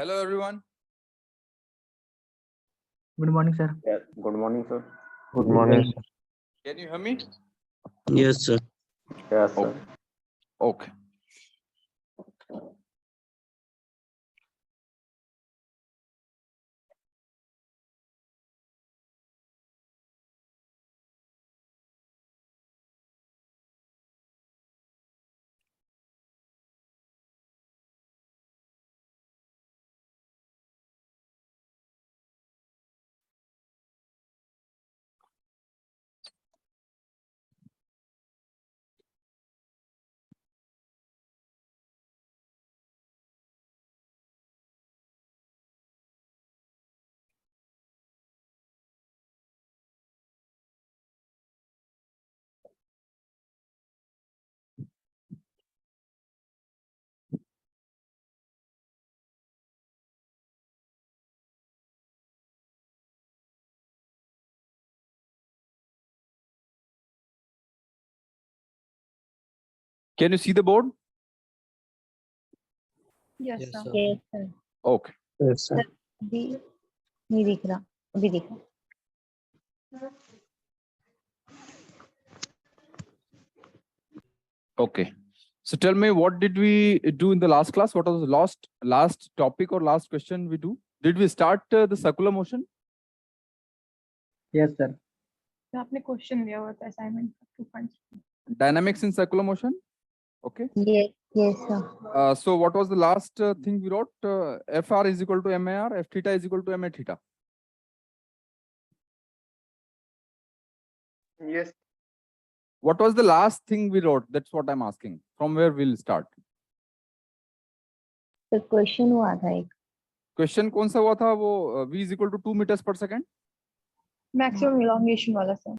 Hello, everyone. Good morning, sir. Yeah, good morning, sir. Good morning. Can you hear me? Yes, sir. Yes, sir. Okay. Can you see the board? Yes, Yes, sir. sir. Yes, sir. Okay. Yes, sir. अभी नहीं दिख रहा, अभी दिख रहा. Okay. So tell me, what did we do in the last class? What was the last topic or last question we do? Did we start the circular motion? Yes, sir. तो आपने question दिया हुआ था assignment 2.3. Dynamics in circular motion. Okay. Yes, sir. So what was the last thing we wrote? Fr is equal to MAR, F theta is equal to MA theta. Yes. What was the last thing we wrote? That's what I'm asking. From where we'll start? तो question हुआ था एक. Question कौन सा हुआ था? वो V is equal to 2 meters per second. Maximum elongation वाला सर.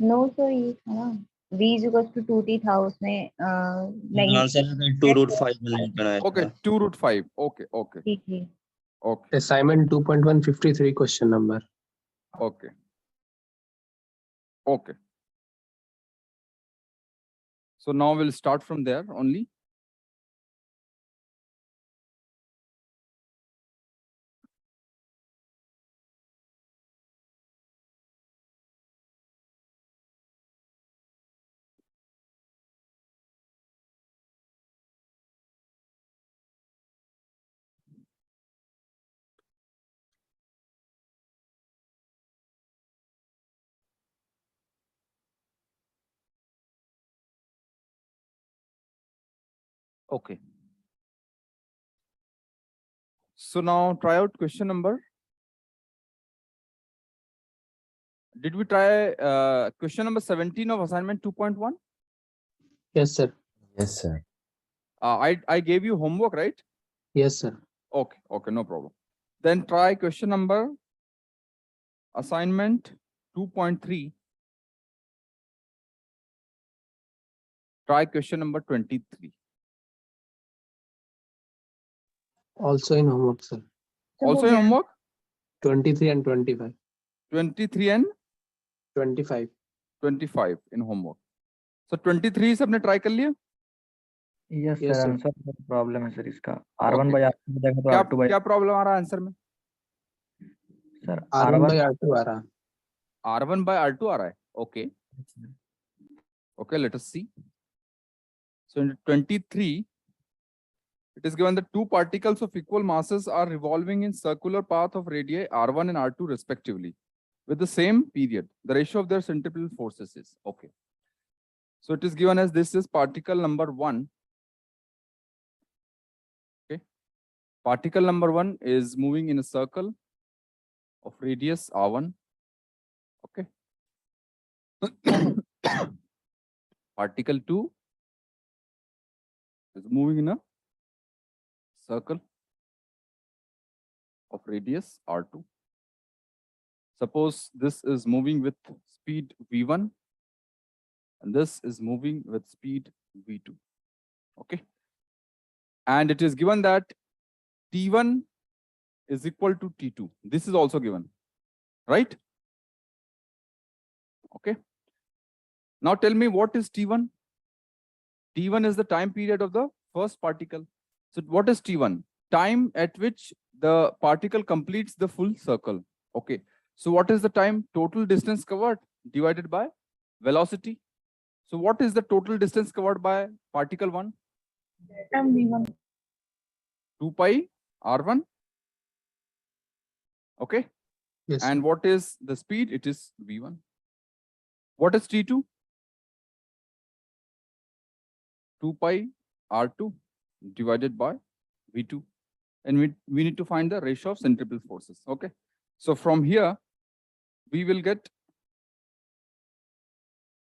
नो सर, ये था ना v is equals to 2t था उसमें. आंसर है 2√5 मिलियन आया Okay, 2 root 5. Okay, okay, ठीक है. okay, Assignment 2.153 question number. okay, okay. So now we'll start from there only. Okay. So now try out question number. Did we try question number 17 of assignment 2.1? Yes, sir. Yes, sir. I gave you homework, right? Yes, sir. Okay, okay, no problem. Then try question number assignment 2.3. Try question number 23. Also in homework, sir. तो Also हो in गया. homework 23 and 25. 23 and 25. 25 in homework. So 23 सबने try कर लिया? Yes, Yes, sir. sir. Answer problem है sir इसका. R1 Okay. by R2 हो जाएगा तो क्या R2 by क्या प्रॉब्लम आ रहा है आंसर में? Sir R1 by R1 R2 आ रहा. R1 by R2 आ रहा है. Okay. Okay, let us see. So in 23, it is given that two particles of equal masses are revolving in circular path of radii R1 and R2 respectively with the same period. The ratio of their centripetal forces is okay. So it is given as this is particle number 1. Okay. Particle number 1 is moving in a circle of radius R1. Okay. Particle 2 is moving in a circle of radius R2. Suppose this is moving with speed V1 and this is moving with speed V2. Okay. And it is given that T1 is equal to T2. This is also given, right? Okay. Now tell me, what is T1? T1 is the time period of the first particle. So what is T1? time at which the particle completes the full circle. Okay. So what is the time? Total distance covered divided by velocity. So what is the total distance covered by particle 1? V1. 2 pi r1. Okay. Yes, sir. And what is the speed? It is v1. What is t2? 2 pi r2 divided by v2. And we need to find the ratio of centripetal forces. Okay. So from here, we will get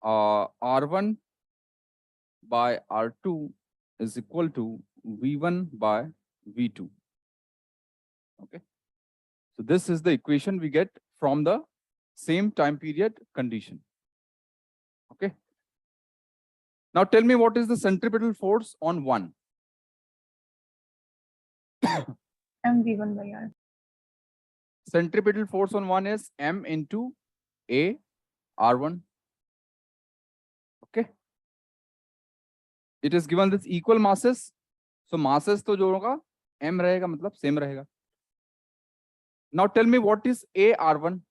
r1 by r2 is equal to v1 by v2. Okay. So this is the equation we get from the same time period condition. Okay. Now tell me, what is the centripetal force on 1? V1 by R. Centripetal force on 1 is m into a r1. Okay. It is given this equal masses. So masses to जो होगा m रहेगा, मतलब same रहेगा. Now tell me, what is a r1?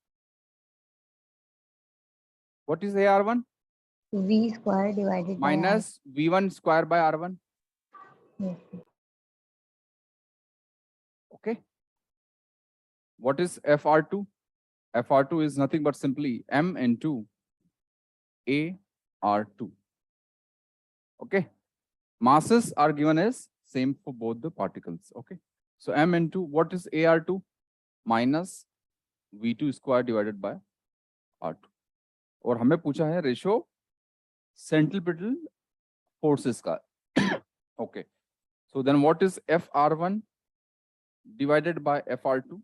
What is a r1? V square divided by R. Minus v1 square by r1. Yes, sir. Okay. What is fr2? Fr2 is nothing but simply m into a r2. Okay. Masses are given as same for both the particles. Okay. So m into what is ar2? Minus v2 square divided by r2. और हमें पूछा है ratio centripetal forces का. Okay. So then what is fr1 divided by fr2?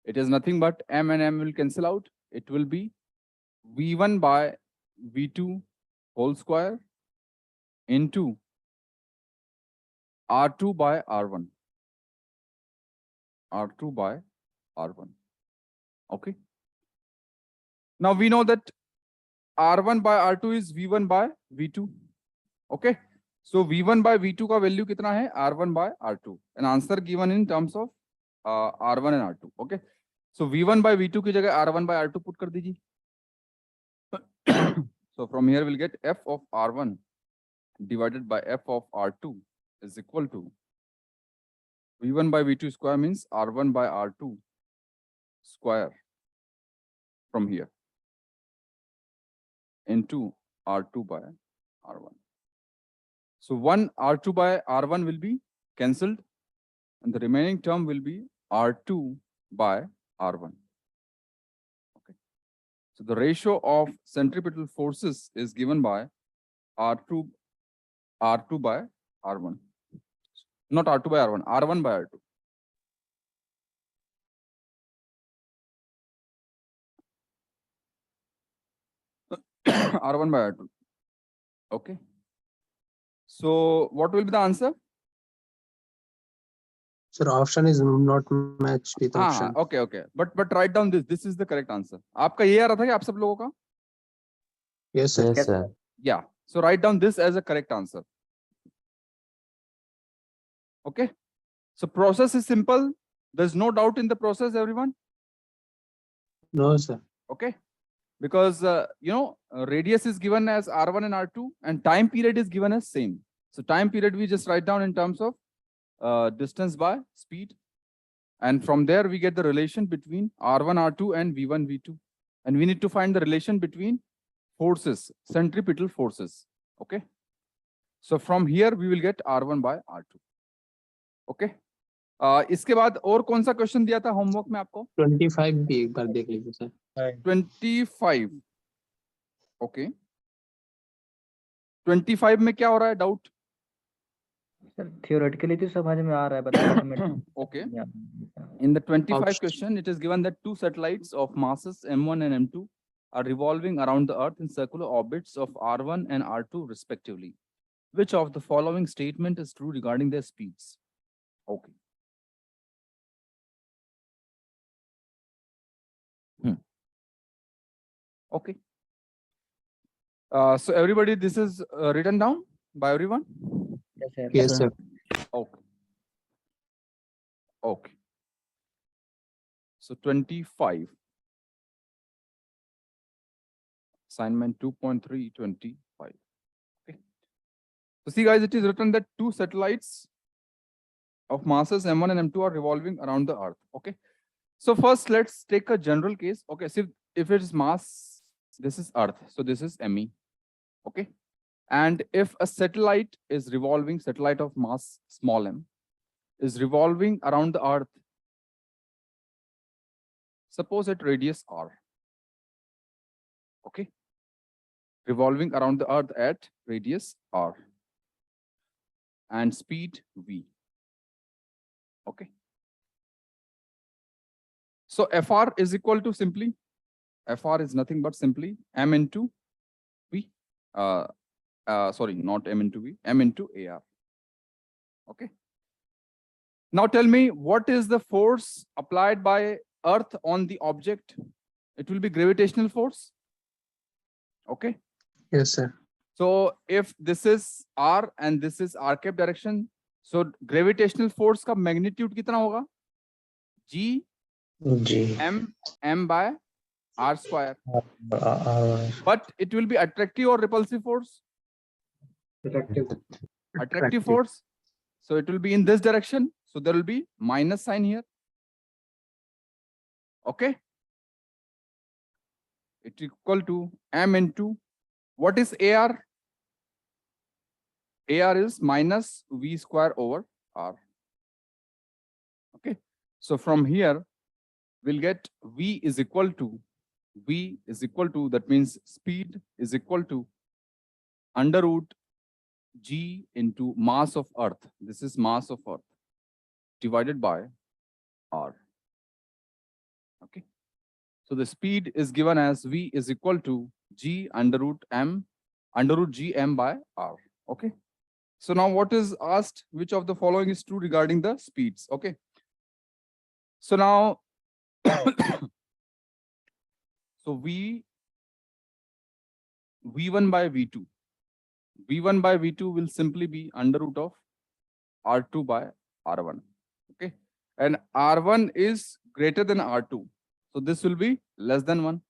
It is nothing but m and m will cancel out. It will be v1 by v2 whole square into r2 by r1. R2 by r1. Okay. Now we know that r1 by r2 is v1 by v2. Okay. So v1 by v2 का value कितना है? r1 by r2. An answer given in terms of r1 and r2. Okay. So v1 by v2 की जगह r1 by r2 put कर दीजिए. So from here we'll get f of r1 divided by f of r2 is equal to v1 by v2 square means r1 by r2 square from here into r2 by r1. So one r2 by r1 will be cancelled and the remaining term will be r2 by r1. Okay. So the ratio of centripetal forces is given by r2 by r1. Not r2 by r1, r1 by r2. r1 by r2. Okay. So what will be the answer? Sir, option is not matched with option. Okay, okay. But write down this. This is the correct answer. आपका ये आ रहा था क्या आप सब लोगों का? Yes, sir. Yes, sir. Yeah. So write down this as a correct answer. Okay. So process is simple. There's no doubt in the process, everyone. No, sir. Okay. Because radius is given as r1 and r2 and time period is given as same. So time period we just write down in terms of distance by speed. And from there we get the relation between r1, r2 and v1, v2. And we need to find the relation between forces, centripetal forces. Okay. So from here we will get r1 by r2. Okay. इसके बाद और कौन सा question दिया था homework में आपको? 25 भी एक बार देख लीजिए सर. 25. Okay. 25 में क्या हो रहा है? डाउट. सर थियोरेटिकली तो समझ में आ रहा है, बताइए. Okay. In the 25 Ouch. question, it is given that two satellites of masses m1 and m2 are revolving around the Earth in circular orbits of r1 and r2 respectively. Which of the following statement is true regarding their speeds? Okay. Okay. So everybody, this is written down by everyone? Yes, sir. Yes, sir. Okay. Okay. So 25. Assignment 2.3, 25. Okay. So see guys, it is written that two satellites of masses M1 and M2 are revolving around the Earth. Okay. So first let's take a general case. Okay. So if it is mass, this is Earth. So this is ME. Okay. And if a satellite is revolving, satellite of mass small m, is revolving around the Earth, suppose at radius r. Okay. Revolving around the Earth at radius r and speed v. Okay. So Fr is equal to simply, Fr is nothing but simply m into v. Sorry, not m into v, m into ar. Okay. Now tell me, what is the force applied by Earth on the object? It will be gravitational force. Okay. Yes, sir. So if this is r and this is r cap direction, so gravitational force का magnitude कितना होगा? G G. m by r square. R. But it will be attractive or repulsive force? Attractive force. So it will be in this direction. So there will be minus sign here. Okay. It is equal to m into, what is AR? AR is minus v square over r. Okay. So from here, we'll get v is equal to, that means speed is equal to under root g into mass of Earth. This is mass of Earth divided by r. Okay. So the speed is given as v is equal to g under root g m by r. Okay. So now what is asked? Which of the following is true regarding the speeds? Okay. So now, so v1 by v2. v1 by v2 will simply be under root of r2 by r1. Okay. And r1 is greater than r2. So this will be less than 1.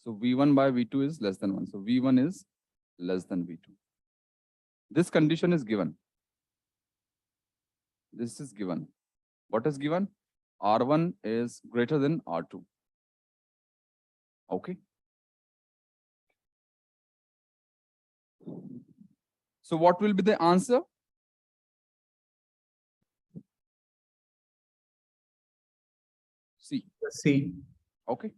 So v1 by v2 is less than 1. So v1 is less than v2. This condition is given. This is given. What is given? R1 is greater than R2. Okay. So what will be the answer? C. C. Okay.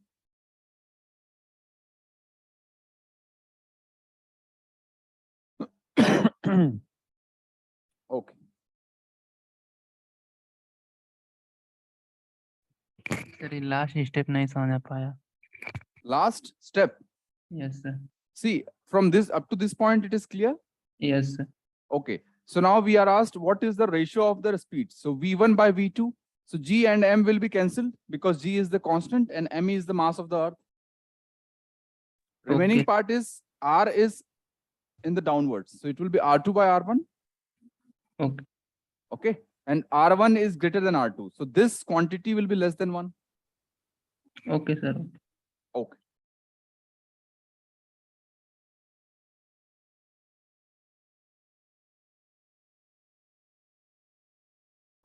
Okay. Sir last step नहीं समझ पाया. Last step. Yes sir. See, from this up to this point, it is clear? Yes sir. Okay. So now we are asked what is the ratio of the speed. So v1 by v2. So g and m will be cancelled because g is the constant and m is the mass of the Earth. Remaining Okay. part is r is in the downwards. So it will be r2 by r1. Okay. Okay. And r1 is greater than r2. So this quantity will be less than 1. Okay sir. Okay.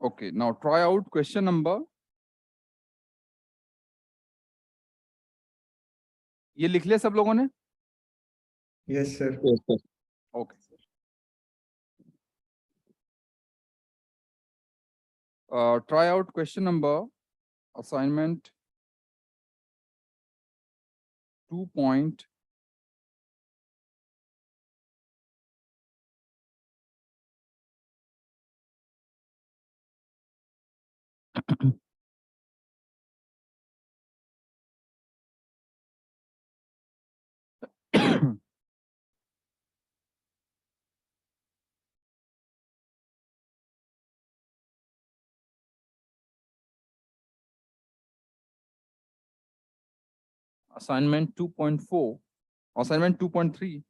Okay. Now try out question number. ये लिख लिया सब लोगों ने? Yes, sir. Yes, sir. Okay. Try out question number, assignment 2. Assignment 2.4, assignment 2.3.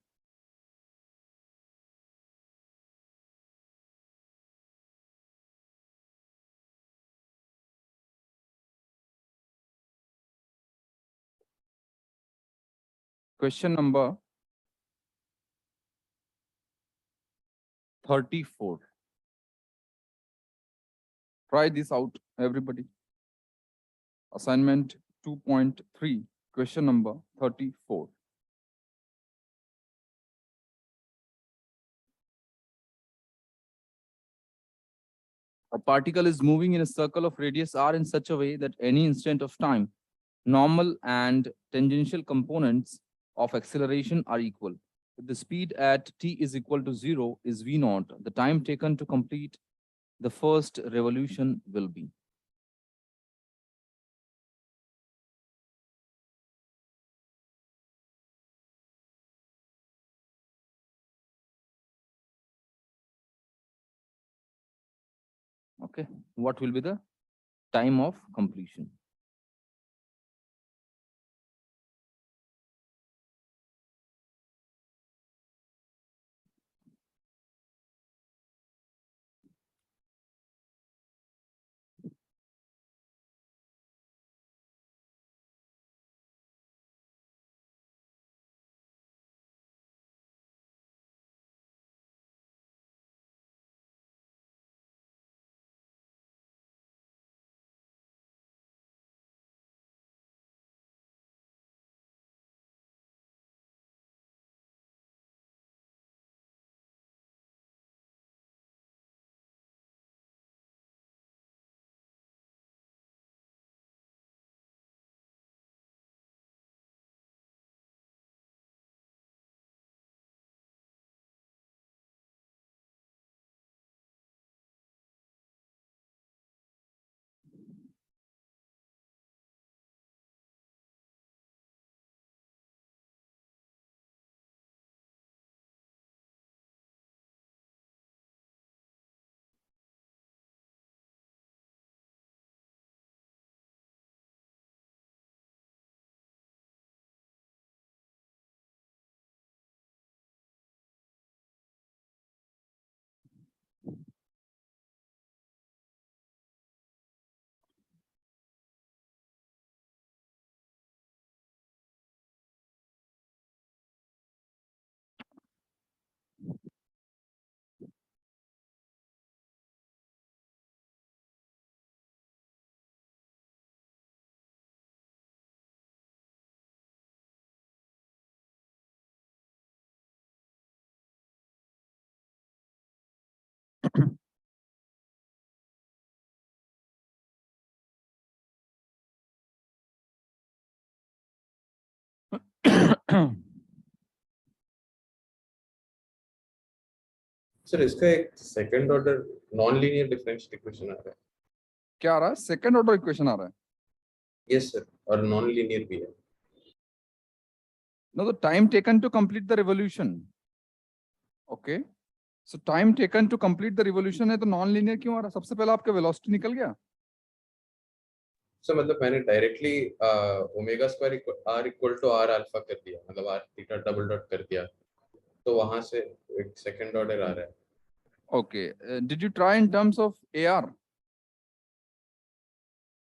Question number 34. Try this out, everybody. Assignment 2.3, question number 34. A particle is moving in a circle of radius r in such a way that any instant of time, normal and tangential components of acceleration are equal. If the speed at t is equal to 0 is v naught, the time taken to complete the first revolution will be. Okay, what will be the time of completion? Sir इसका एक second order non linear differential equation आ रहा है. क्या आ रहा है? Second order equation आ रहा है. यस सर, और नॉन लीनियर भी है. No, the time taken to complete the revolution. Okay. So time taken to complete the revolution है तो नॉन लीनियर क्यों आ रहा है? सबसे पहले आपका वेलोसिटी निकल गया. सर मतलब मैंने directly omega square R equal to R alpha कर दिया, मतलब आर थीटा डबल डॉट कर दिया, तो वहां से एक सेकंड ऑर्डर आ रहा है. Okay. Did you try in terms of AR?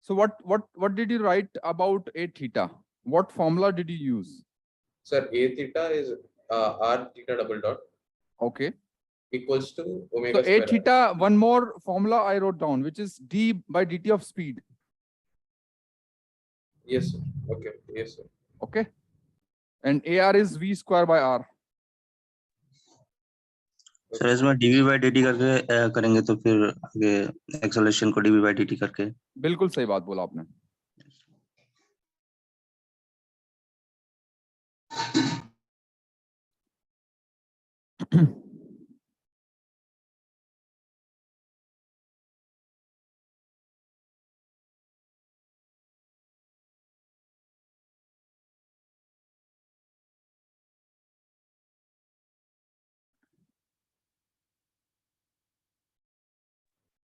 So what did you write about a theta? What formula did you use? Sir A theta is R theta double dot Okay. Equals to So omega a square. theta, one more formula I wrote down, which is d by dt of speed. Yes sir. Okay. Yes sir. Okay. And AR is v square by r. Sir इसमें dv by dt करके करेंगे तो फिर आगे acceleration को dv by dt करके. बिल्कुल सही बात बोला आपने.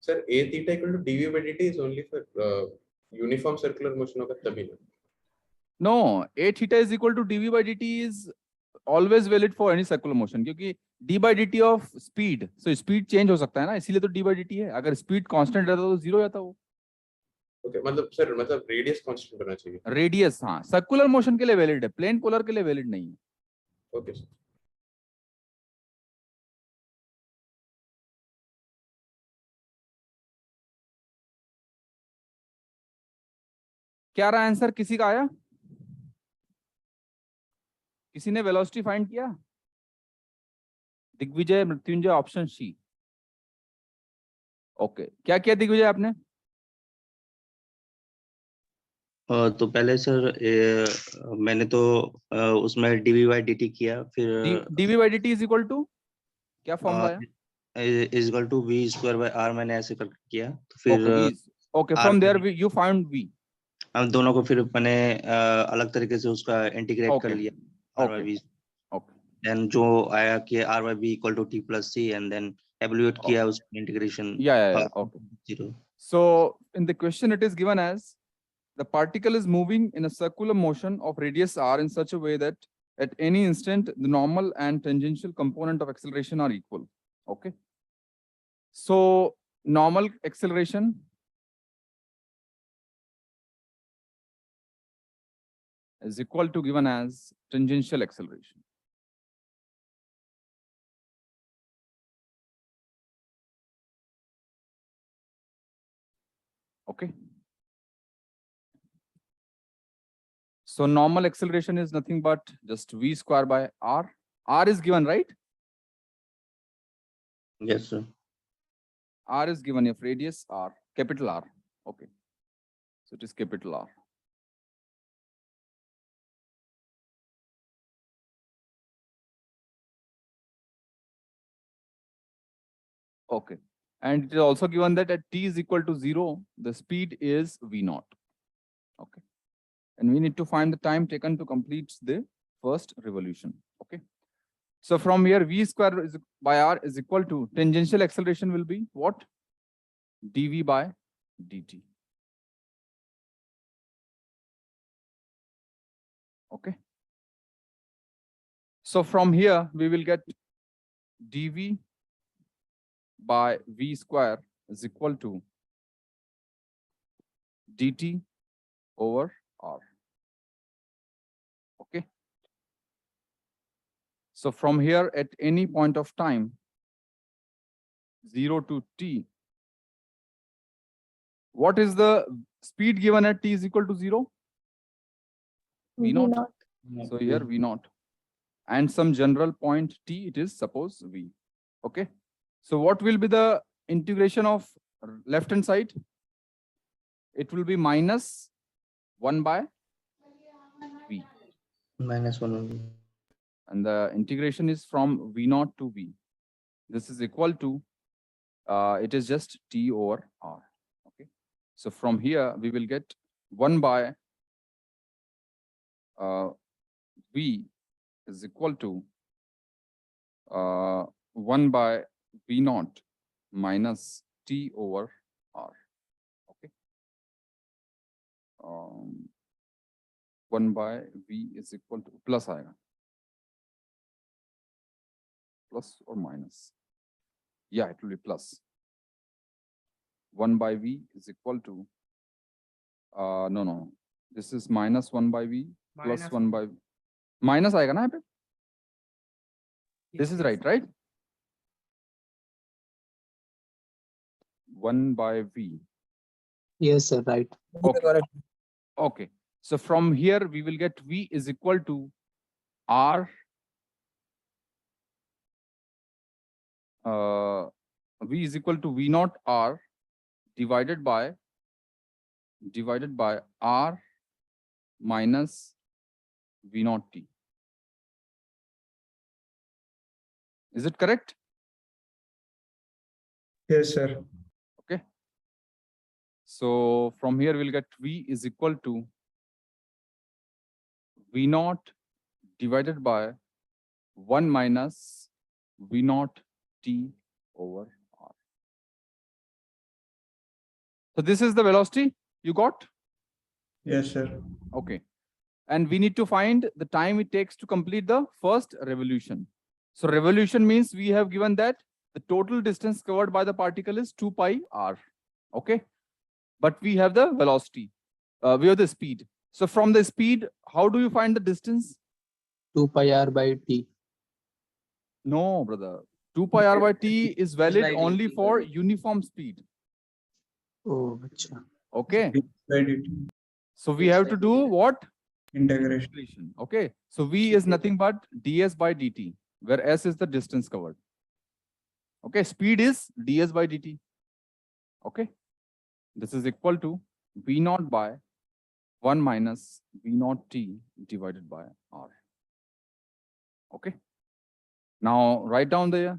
Sir A theta equal to d v by d t is only for uniform circular motion होगा तभी ना. No, a theta is equal to dv by dt is always valid for any circular motion क्योंकि d by dt of speed, so speed change हो सकता है ना, इसीलिए तो d by dt है. अगर speed constant रहता तो 0 रहता वो. ओके मतलब सर मतलब रेडियस कांस्टेंट होना चाहिए. रेडियस, हाँ, सर्कुलर मोशन के लिए वैलिड है, प्लेन पोलर के लिए वैलिड नहीं है. Okay sir. क्या रहा आंसर, किसी का आया? किसी ने वेलोसिटी फाइंड किया? Digvijay, Mrityunjay, option C. Okay, क्या किया दिग्विजय आपने? तो पहले सर मैंने तो उसमें डीवी बाई डी किया, फिर d v by d t is equal to क्या फॉर्मूला है? Is equal to v square by R मैंने ऐसे कर किया, तो फिर okay, from there you found v. हम दोनों को फिर मैंने अलग तरीके से उसका इंटीग्रेट कर Okay. लिया r by okay v, okay then जो आया कि r by b equal to t plus c, and then evaluate किया उस integration. yeah, okay. Zero. So in the question it is given as the particle is moving in a circular motion of radius r in such a way that at any instant the normal and tangential component of acceleration are equal. Okay. So normal acceleration is equal to given as tangential acceleration. Okay. So normal acceleration is nothing but just v square by r. R is given, right? Yes sir. R is given of radius r, capital R. Okay. So it is capital R. Okay. And it is also given that at t is equal to 0, the speed is v naught. Okay. And we need to find the time taken to complete the first revolution. Okay. So from here, v square is by r is equal to tangential acceleration will be what? dv by dt. Okay. So from here, we will get dv by v square is equal to dt over r. Okay. So from here, at any point of time, 0 to t, what is the speed given at t is equal to 0? V naught. So here v naught. And some general point t, it is suppose v. Okay. So what will be the integration of left hand side? It will be minus 1 by v. Minus 1. And the integration is from v naught to v. This is equal to, it is just t over r. Okay. So from here, we will get 1 by v is equal to 1 by v naught minus t over r. Okay. 1 by v is equal to plus aega. Plus or minus? Yeah, it will be plus. 1 by v is equal to, no. This is minus 1 by v plus 1 by v. Minus aega na yahan pe? This is right? 1 by v. Yes, sir, right. Okay. Okay. So from here, we will get v is equal to r. V is equal to v naught r divided by r minus v naught t. Is it correct? Yes, sir. Okay. So from here we'll get v is equal to v naught divided by 1 minus v naught t over r. So this is the velocity you got? Yes, sir. Okay. And we need to find the time it takes to complete the first revolution. So revolution means we have given that the total distance covered by the particle is 2 pi r. Okay. but we have the velocity. We have the speed. So from the speed, how do you find the distance? 2 pi r by t. No, brother. 2 pi r by t is valid only for uniform speed. Oh, acha. Okay. By dt. So we have to do what? Integration. Integration. Okay. So v is nothing but ds by dt, where s is the distance covered. Okay. Speed is ds by dt. Okay. This is equal to v naught by 1 minus v naught t divided by r. Okay. Now write down the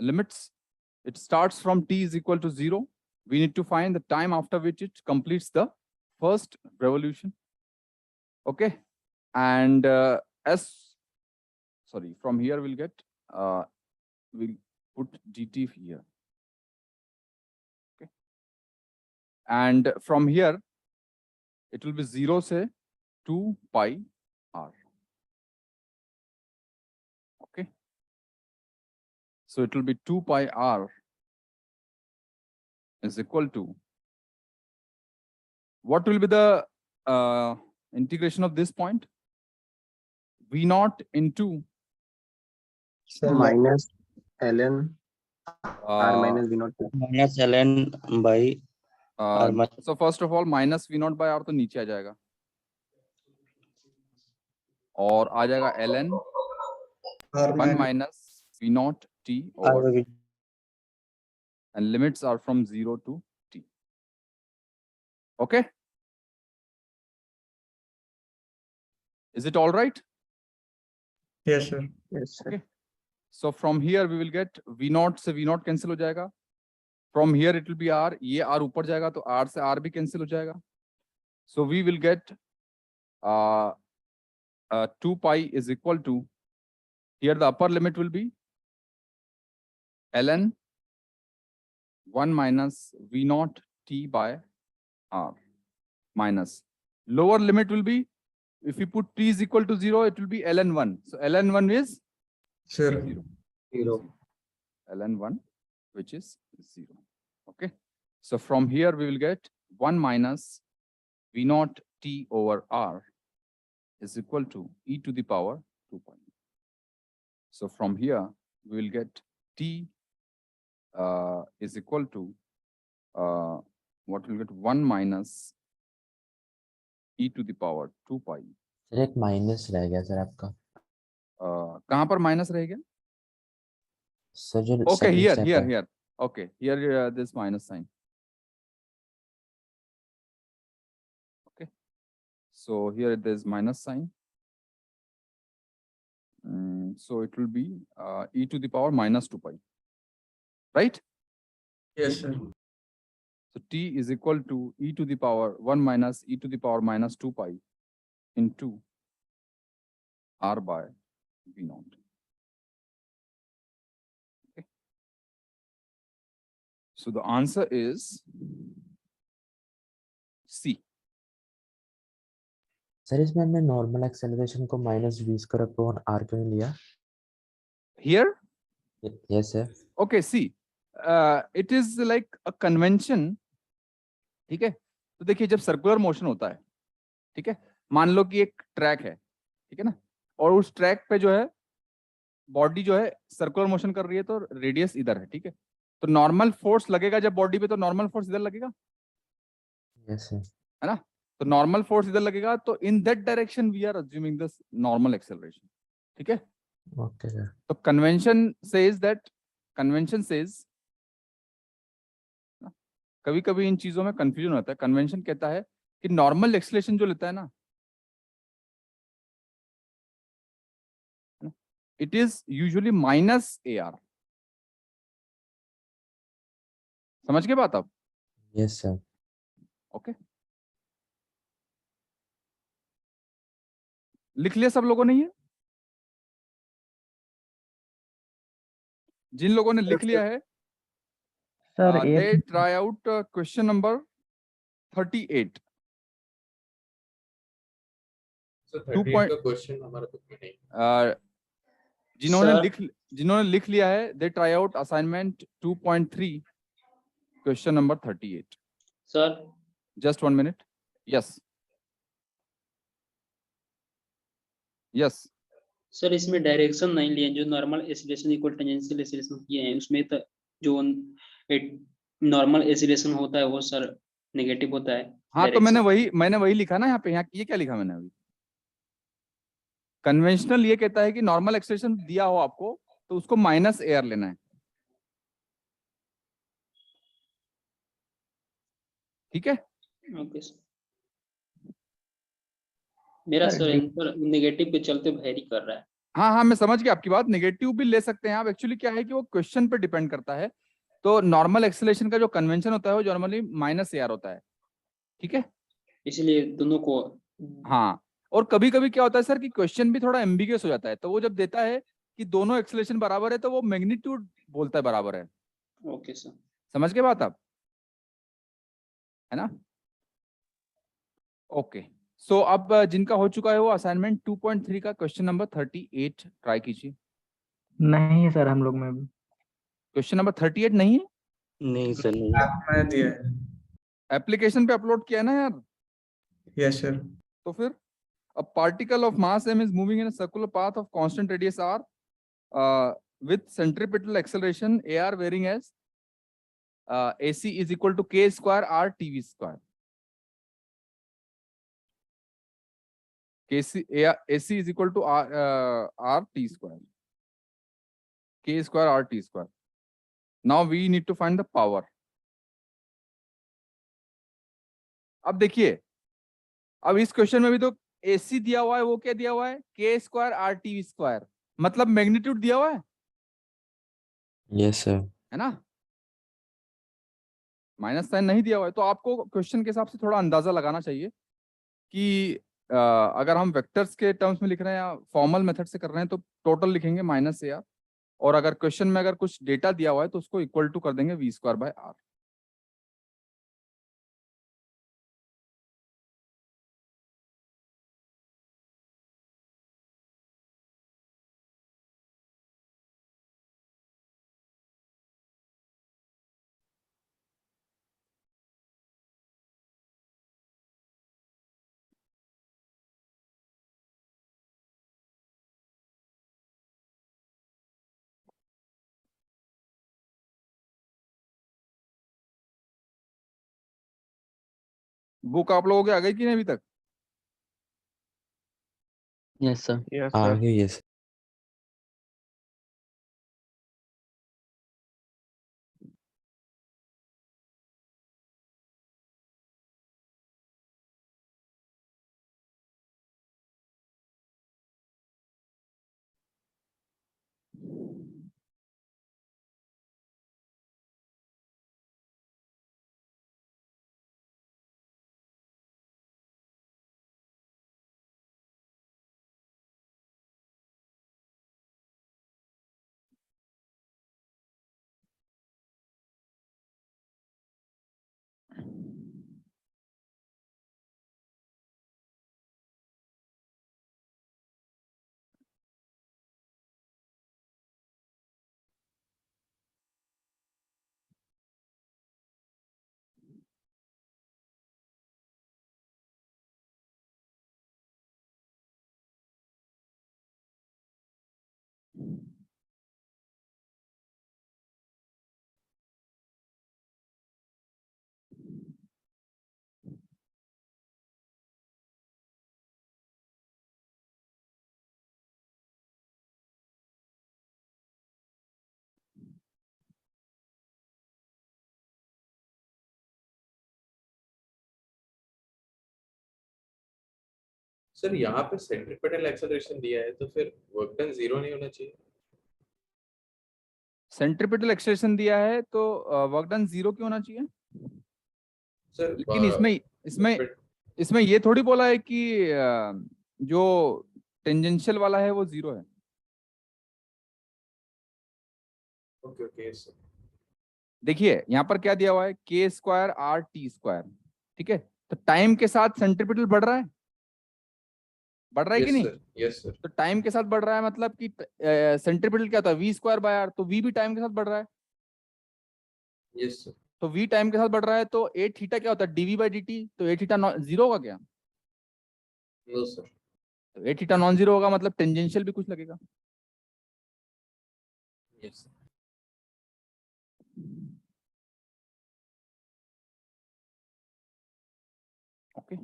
limits. It starts from t is equal to 0. We need to find the time after which it completes the first revolution. Okay. And from here we'll get, we'll put dt here. Okay. And from here, it will be 0 say 2 pi r. Okay. So it will be 2 pi r is equal to, what will be the integration of this point? V naught into Minus ln r minus v naught. minus ln by r minus. so first of all minus v naught by r तो नीचे आ जाएगा और आ जाएगा ln R 1 minus minus v naught t r over, by v. and limits are from 0 to t. Okay. Is it all right? Yes, sir. Yes, sir. Okay. So from here we will get v naught से v naught cancel हो जाएगा. From here it will be r. ये r ऊपर जाएगा तो r से r भी cancel हो जाएगा. So we will get 2 pi is equal to, here the upper limit will be ln 1 minus v naught t by r minus lower limit will be, if you put t is equal to 0, it will be ln 1. So ln 1 is Sir. 0. ln 1, which is 0. Okay. So from here we will get 1 minus v naught t over r is equal to e to the power 2 pi. So from here we will get t is equal to what will get 1 minus e to the power 2 pi. Sir एक minus रह गया sir आपका कहाँ पर minus रह गया? Sir जो Okay, second here, step here, है। here. Okay, here this minus sign. Okay, so here there is minus sign. So it will be e to the power minus 2 pi. Right? Yes, sir. So t is equal to e to the power 1 minus e to the power minus 2 pi into r by v naught. Okay. So the answer is C. Sir इसमें हमने normal acceleration को minus 20 कर upon are क्यों नहीं लिया? Here? Yes sir. Okay, see, it is like a convention. ठीक है, तो देखिए जब सर्कुलर मोशन होता है, ठीक है, मान लो कि एक ट्रैक है, ठीक है ना, और उस ट्रैक पे जो है बॉडी जो है सर्कुलर मोशन कर रही है तो रेडियस इधर है, ठीक है, तो नॉर्मल फोर्स लगेगा जब बॉडी पे, तो नॉर्मल फोर्स इधर लगेगा, यस सर। है ना, तो नॉर्मल फोर्स इधर लगेगा, तो in that direction we are assuming this normal acceleration. ठीक है, ओके सर। तो कन्वेंशन सेज कभी कभी इन चीजों में कंफ्यूजन होता है. कन्वेंशन कहता है कि नॉर्मल एक्सेलरेशन जो लेता है ना, it is usually minus AR. समझ के बात आप? Yes sir. ओके, लिख लिया सब लोगों ने ये? जिन लोगों ने लिख लिया है, sir they try out question number 38. So 2 38 का क्वेश्चन हमारे बुक में नहीं. जिन्होंने लिख लिया है, they try out assignment 2.3 question number 38. Sir Just 1 minute. Yes. Yes. Sir इसमें डायरेक्शन नहीं लिए जो normal acceleration equal tangential acceleration किए हैं उसमें तो जो नॉर्मल एक्सीलरेशन होता है वो सर नेगेटिव होता है। हाँ, तो direction। मैंने वही लिखा ना यहाँ पे। यहाँ ये क्या लिखा मैंने अभी? कन्वेंशनल ये कहता है कि नॉर्मल एक्सेलरेशन दिया हो आपको तो उसको माइनस AR लेना है। ठीक है? Okay sir. मेरा सर, सर आंसर नेगेटिव पे चलते वेरी कर रहा है। हाँ, मैं समझ गया आपकी बात। नेगेटिव भी ले सकते हैं आप। एक्चुअली क्या है कि वो क्वेश्चन पे डिपेंड करता है। तो नॉर्मल एक्सेलरेशन का जो कन्वेंशन होता है वो नॉर्मली माइनस AR होता है। ठीक है? इसलिए दोनों को। हाँ, और कभी कभी क्या होता है सर कि क्वेश्चन भी थोड़ा एम्बिगियस हो जाता है। तो वो जब देता है कि दोनों एक्सेलरेशन बराबर है तो वो मैग्नीट्यूड बोलता है बराबर है। Okay sir. समझ गए बात आप? है ना? ओके। सो अब जिनका हो चुका है वो असाइनमेंट 2.3 का क्वेश्चन नंबर 38 ट्राई कीजिए। नहीं है सर हम लोग में भी। क्वेश्चन नंबर 38 नहीं है? नहीं सर नहीं। मैंने दिया है। एप्लीकेशन पे अपलोड किया है ना यार? Yes sir. तो फिर a particle of mass m is moving in a circular path of constant radius r with centripetal acceleration AR varying as AC is equal to k square r TV square. AC is equal to r t square. K square r t square. Now we need to find the power. अब देखिए, अब इस question में भी तो AC दिया हुआ है, वो क्या दिया हुआ है? K square R T square, मतलब मैग्नीट्यूड दिया हुआ है। Yes sir. है ना? माइनस साइन नहीं दिया हुआ है। तो आपको क्वेश्चन के हिसाब से थोड़ा अंदाजा लगाना चाहिए कि अगर हम वेक्टर्स के टर्म्स में लिख रहे हैं या फॉर्मल मेथड से कर रहे हैं तो टोटल लिखेंगे माइनस AR, और अगर क्वेश्चन में अगर कुछ डेटा दिया हुआ है तो उसको इक्वल टू कर देंगे V square by R। Book आप लोगों के आ गई कि नहीं अभी तक? Yes sir. यस आ सर। गई। यस। सर यहाँ पे सेंट्रीपिटल एक्सेलरेशन दिया है तो फिर वर्क डन 0 नहीं होना चाहिए? सेंट्रीपिटल एक्सेलरेशन दिया है तो वर्क डन 0 क्यों होना चाहिए? सर लेकिन इसमें ये थोड़ी बोला है कि जो टेंजेंशियल वाला है वो 0 है। Okay okay sir. देखिए यहाँ पर क्या दिया हुआ है? K square R T square. ठीक है, तो टाइम के साथ सेंट्रीपिटल बढ़ रहा है कि नहीं? Yes sir. तो टाइम के साथ बढ़ रहा है मतलब कि सेंट्रीपिटल क्या होता है? V स्क्वायर बाय R, तो V भी टाइम के साथ बढ़ रहा है। Yes sir. तो v टाइम के साथ बढ़ रहा है तो a थीटा क्या होता है dv बाई dt, तो a थीटा जीरो होगा क्या? नो सर, तो a थीटा नॉन जीरो होगा मतलब टेंजेंशियल भी कुछ लगेगा। Yes okay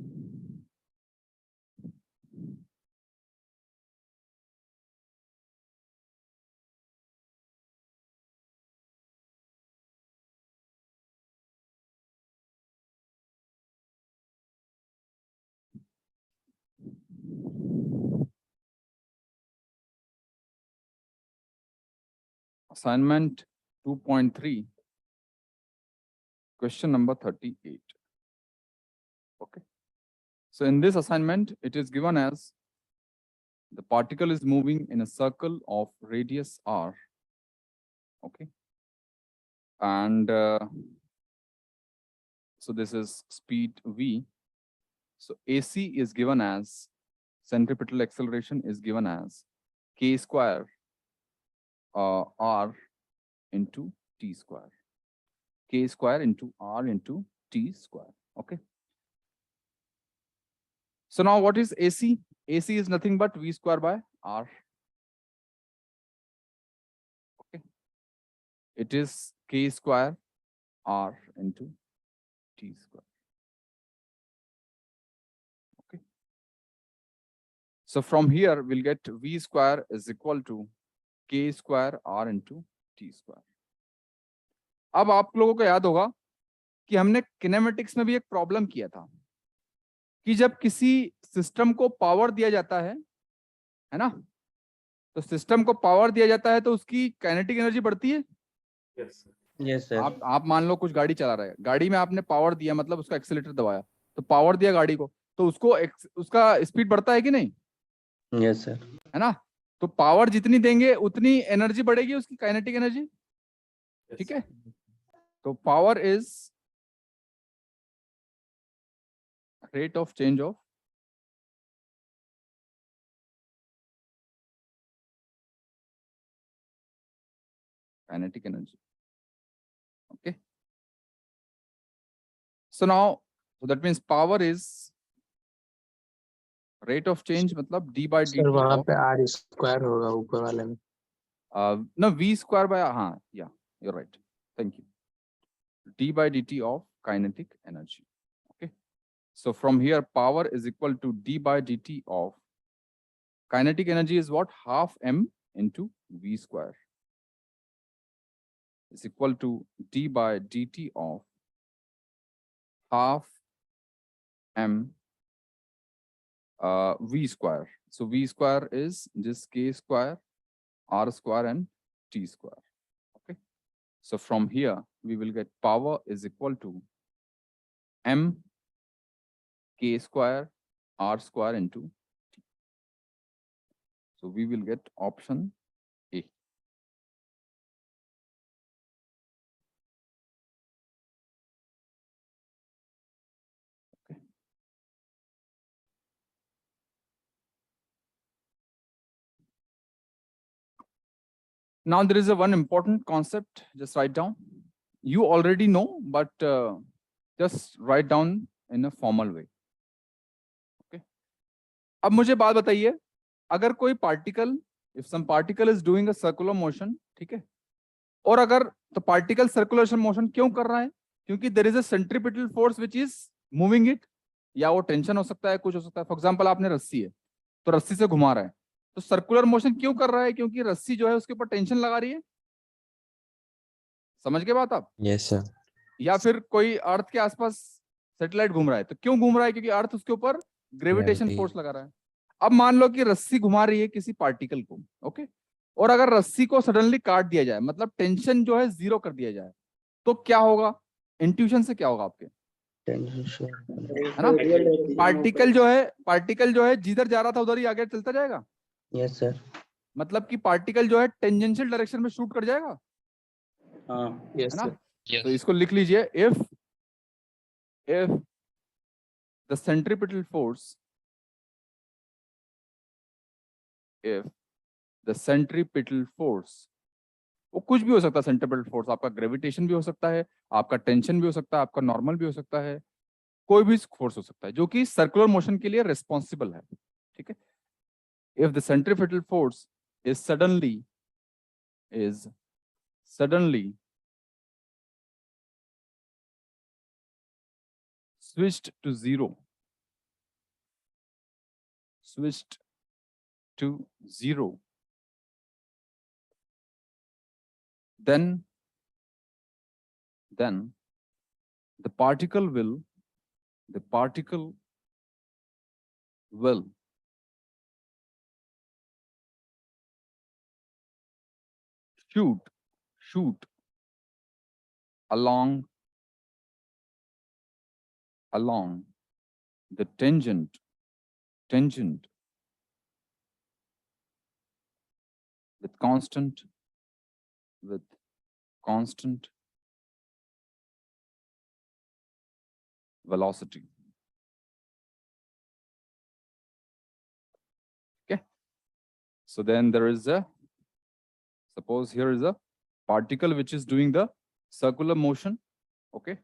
assignment 2.3 question number 38. Okay, so in this assignment it is given as the particle is moving in a circle of radius r. Okay, and so this is speed v. So AC is given as, centripetal acceleration is given as k square r into t square, k square into r into t square. Okay, so now what is AC? AC is nothing but v square by r. Okay, it is k square r into t square. Okay, so from here we'll get v square is equal to k square r into t square. अब आप लोगों को याद होगा कि हमने kinematics में भी एक प्रॉब्लम किया था कि जब किसी सिस्टम को पावर दिया जाता है ना, तो सिस्टम को पावर दिया जाता है तो उसकी काइनेटिक एनर्जी बढ़ती है। Yes sir. आप मान लो कुछ गाड़ी चला रहा है, गाड़ी में आपने पावर दिया मतलब उसका एक्सीलरेटर दबाया, तो पावर दिया गाड़ी को, तो उसको उसका स्पीड बढ़ता है कि नहीं? Yes sir. है ना, तो पावर जितनी देंगे उतनी एनर्जी बढ़ेगी, उसकी काइनेटिक एनर्जी। ठीक है, तो power is rate of change of kinetic energy. Okay, so now so that means power is rate of change मतलब d by dt वहाँ of पे आर स्क्वायर होगा ऊपर वाले में। no v square by हाँ, yeah, you're right, thank you, d by dt of kinetic energy. Okay, so from here power is equal to d by dt of kinetic energy is what? Half m into v square is equal to d by dt of half m v square. So v square is just k square, r square and t square. Okay, so from here we will get power is equal to m k square r square into t. So we will get option A. Okay. Now there is a one important concept, just write down. You already know, but just write down in a formal way. Okay. अब मुझे बात बताइए, अगर कोई particle, if some particle is doing a circular motion, ठीक है, और अगर तो पार्टिकल सर्कुलेशन मोशन क्यों कर रहा है? क्योंकि there is a centripetal force which is moving it, या वो टेंशन हो सकता है, कुछ हो सकता है। फॉर एग्जांपल आपने रस्सी है तो रस्सी से घुमा रहा है, तो सर्कुलर मोशन क्यों कर रहा है? क्योंकि रस्सी जो है उसके ऊपर टेंशन लगा रही है। समझ गए बात आप? Yes sir. या फिर कोई अर्थ के आसपास सैटेलाइट घूम रहा है, तो क्यों घूम रहा है? क्योंकि अर्थ उसके ऊपर ग्रेविटेशन Gravity. फोर्स लगा रहा है। अब मान लो कि रस्सी घुमा रही है किसी पार्टिकल को, ओके, और अगर रस्सी को सडनली काट दिया जाए, मतलब टेंशन जो है जीरो कर दिया जाए, तो क्या होगा? इंट्यूशन से क्या होगा आपके? है ना, पार्टिकल जो है जिधर जा रहा था उधर ही आगे चलता जाएगा। Yes sir. मतलब कि पार्टिकल जो है टेंजेंशियल डायरेक्शन में शूट कर जाएगा। हाँ यस है ना, सर। तो इसको लिख लीजिए, if the centripetal force, if the centripetal force वो कुछ भी हो सकता है, सेंट्रीपिटल फोर्स, आपका ग्रेविटेशन भी हो सकता है, आपका टेंशन भी हो सकता है, आपका नॉर्मल भी हो सकता है, कोई भी फोर्स हो सकता है जो कि सर्कुलर मोशन के लिए रिस्पॉन्सिबल है, ठीक है। If the centripetal force is suddenly switched to zero, then the particle will shoot along the tangent with constant velocity. Okay. So then there is suppose here is a particle which is doing the circular motion. Okay.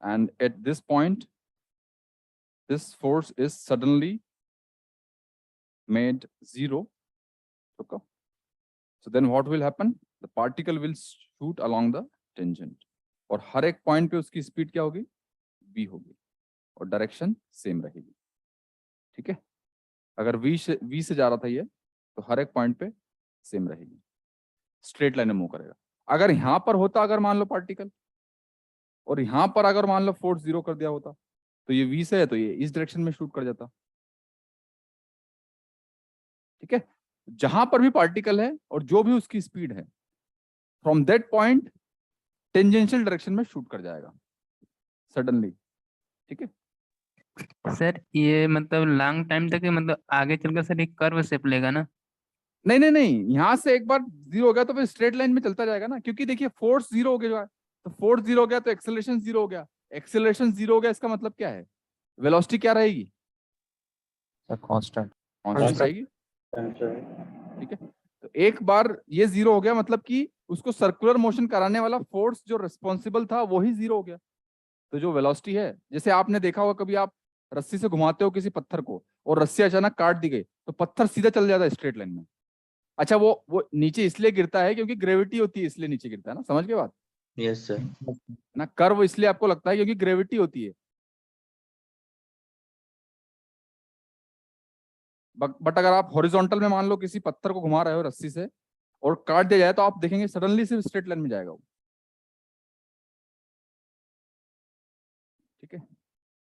And at this point, this force is suddenly made zero. Okay. So then what will happen? The particle will shoot along the tangent. और हर एक point पे उसकी speed क्या होगी? v होगी और direction same रहेगी, ठीक है। अगर v से जा रहा था ये, तो हर एक पॉइंट पे सेम रहेगी, स्ट्रेट लाइन में मूव करेगा। अगर यहाँ पर होता, अगर मान लो पार्टिकल, और यहाँ पर अगर मान लो फोर्स 0 कर दिया होता, तो ये v से है तो ये इस डायरेक्शन में शूट कर जाता, ठीक है। जहां पर भी पार्टिकल है और जो भी उसकी स्पीड है, from that point tangential direction में शूट कर जाएगा सडनली, ठीक है। सर ये मतलब लॉन्ग टाइम तक मतलब आगे चलकर सर एक कर्व शेप लेगा ना? नहीं नहीं नहीं, यहाँ से एक बार 0 हो गया तो फिर स्ट्रेट लाइन में चलता जाएगा ना, क्योंकि देखिए फोर्स 0 हो गया, तो फोर्स 0 हो गया तो एक्सेलरेशन 0 हो गया, एक्सेलरेशन 0 हो गया, इसका मतलब क्या है? वेलोसिटी क्या रहेगी? कांस्टेंट रहेगी, ठीक है। तो एक बार ये 0 हो गया, मतलब कि उसको सर्कुलर मोशन कराने वाला फोर्स जो रिस्पॉन्सिबल था वो ही 0 हो गया। तो जो वेलोसिटी है, जैसे आपने देखा होगा कभी आप रस्सी से घुमाते हो किसी पत्थर को और रस्सी अचानक काट दी गई, तो पत्थर सीधा चल जाता है स्ट्रेट लाइन में। अच्छा, वो नीचे इसलिए गिरता है क्योंकि ग्रेविटी होती है, इसलिए नीचे गिरता है ना, समझ गए बात? Yes sir. ना कर्व इसलिए आपको लगता है क्योंकि ग्रेविटी होती है, बट अगर आप हॉरिजॉन्टल में मान लो किसी पत्थर को घुमा रहे हो रस्सी से और काट दिया जाए, तो आप देखेंगे सडनली सिर्फ स्ट्रेट लाइन में जाएगा वो, ठीक है।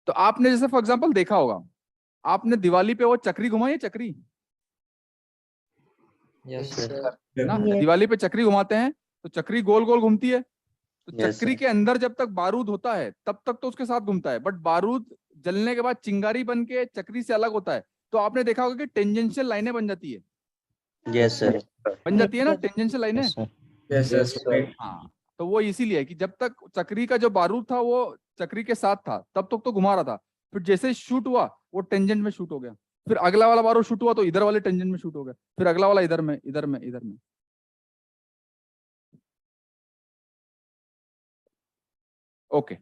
तो आपने जैसे फॉर एग्जांपल देखा होगा, आपने दिवाली पे वो चक्री घुमाई है, चक्री यस सर ना, Yes. दिवाली पे चक्री घुमाते हैं तो चक्री गोल गोल घूमती है, तो Yes, चक्री sir. के अंदर जब तक बारूद होता है तब तक तो उसके साथ घूमता है, बट बारूद जलने के बाद चिंगारी बन के चक्री से अलग होता है, तो आपने देखा होगा कि टेंजेंशियल लाइनें बन जाती है, यस सर। बन जाती है ना टेंजेंशियल लाइनें। Yes sir Yes, Yes, yes, sir. right. हाँ, तो वो इसीलिए कि जब तक चक्री का जो बारूद था वो चक्री के साथ था तब तक तो घुमा रहा था, फिर जैसे शूट हुआ वो टेंजेंट में शूट हो गया, फिर अगला वाला बारूद शूट हुआ तो इधर वाले टेंजेंट में शूट हो गया, फिर अगला वाला इधर में, इधर में, इधर में। ओके,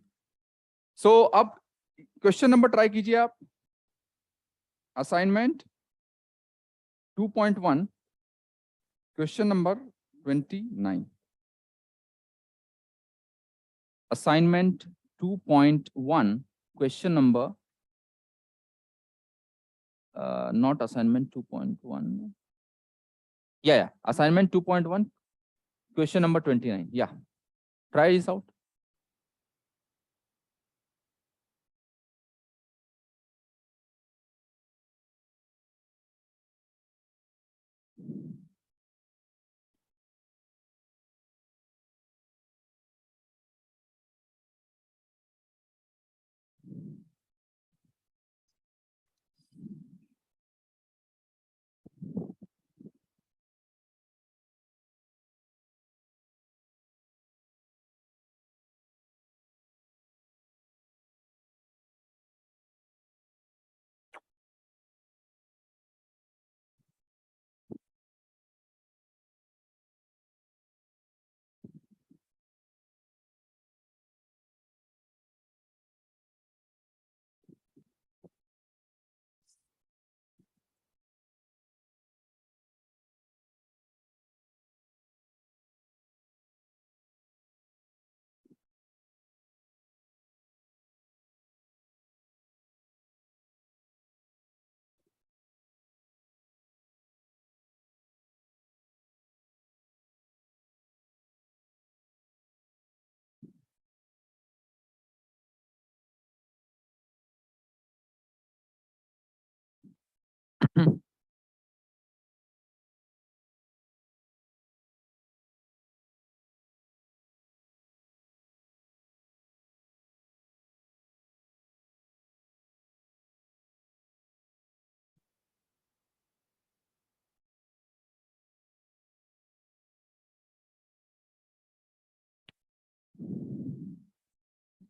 सो अब क्वेश्चन नंबर ट्राई कीजिए आप, assignment 2.1 question number 29। Assignment 2.1 question number not assignment 2.1, yeah, assignment 2.1 question number 29, yeah, try this out.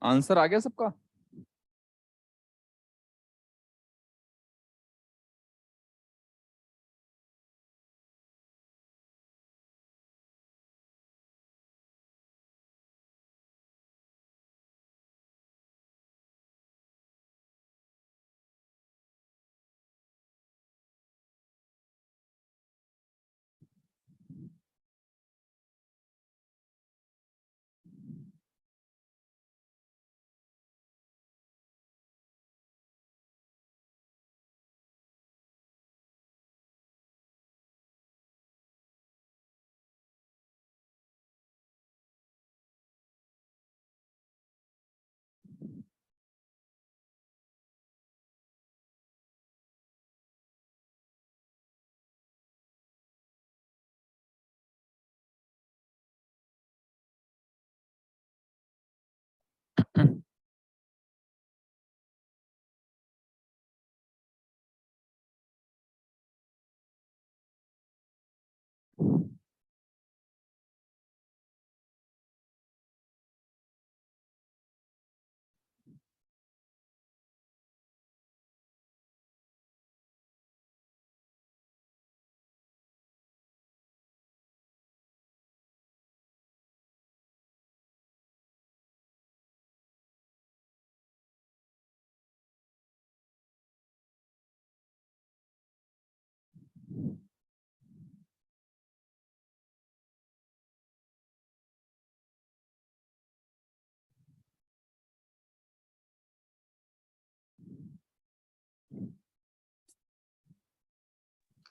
Answer आ गया सबका?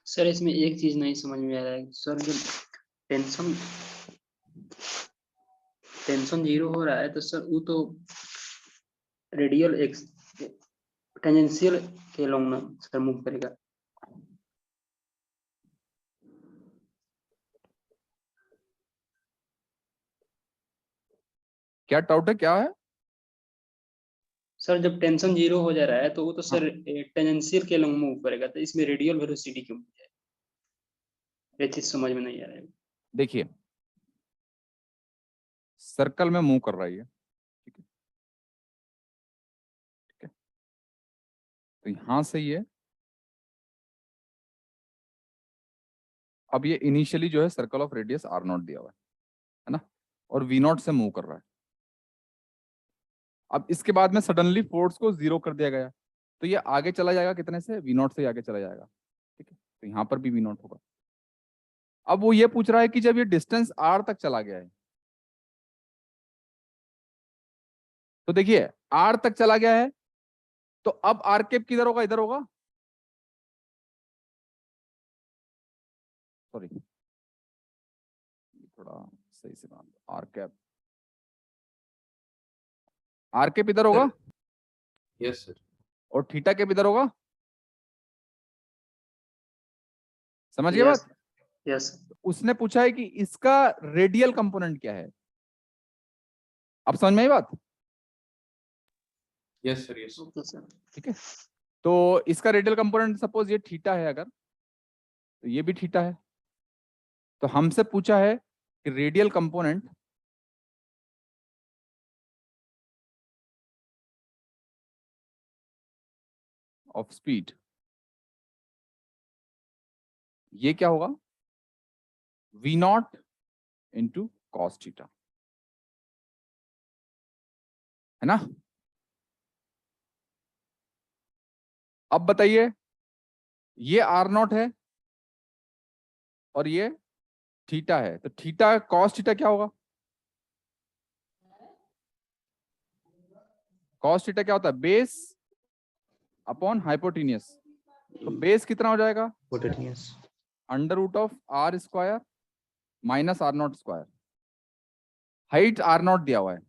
सर इसमें एक चीज नहीं समझ में आ रहा है सर, जब टेंशन टेंशन जीरो हो रहा है तो सर वो तो रेडियल एक्स टेंजेंशियल के लॉन्ग ना सर मूव करेगा। क्या डाउट है, क्या है? सर जब टेंशन जीरो हो जा रहा है तो वो तो सर टेंजेंशियल के लॉन्ग मूव करेगा, तो इसमें रेडियल वेलोसिटी क्यों है? ये चीज समझ में नहीं आ रहा है। देखिए, सर्कल में मूव कर रहा है ये, ठीक है, ठीक है। तो यहां से ये अब ये इनिशियली जो है circle of radius R naught दिया हुआ है ना, और वी नॉट से मूव कर रहा है। अब इसके बाद में सडनली फोर्स को जीरो कर दिया गया, तो ये आगे चला जाएगा कितने से? वी नॉट से आगे चला जाएगा, ठीक है। तो यहाँ पर भी वी नॉट होगा। अब वो ये पूछ रहा है कि जब ये डिस्टेंस आर तक चला गया है, तो देखिए आर तक चला गया है, तो अब आर कैप किधर होगा? इधर होगा, सॉरी थोड़ा सही से मान लो, आर कैप इधर होगा यस सर। और थीटा कैप इधर होगा। समझ गए बात? यस उसने पूछा है कि इसका रेडियल कंपोनेंट क्या है। अब समझ में आई बात? Yes sir. Yes okay sir. ठीक है, तो इसका रेडियल कंपोनेंट सपोज ये थीटा है, अगर तो ये भी थीटा है, तो हमसे पूछा है कि रेडियल कंपोनेंट ऑफ स्पीड ये क्या होगा? V naught into cos theta, है ना। अब बताइए, ये आर नॉट है और ये थीटा है, तो थीटा कॉस थीटा क्या होगा? कॉस थीटा क्या होता है? Base upon hypotenuse. तो बेस कितना हो जाएगा? Hypotenuse. Under root of R square minus R naught square. Height R naught दिया हुआ है,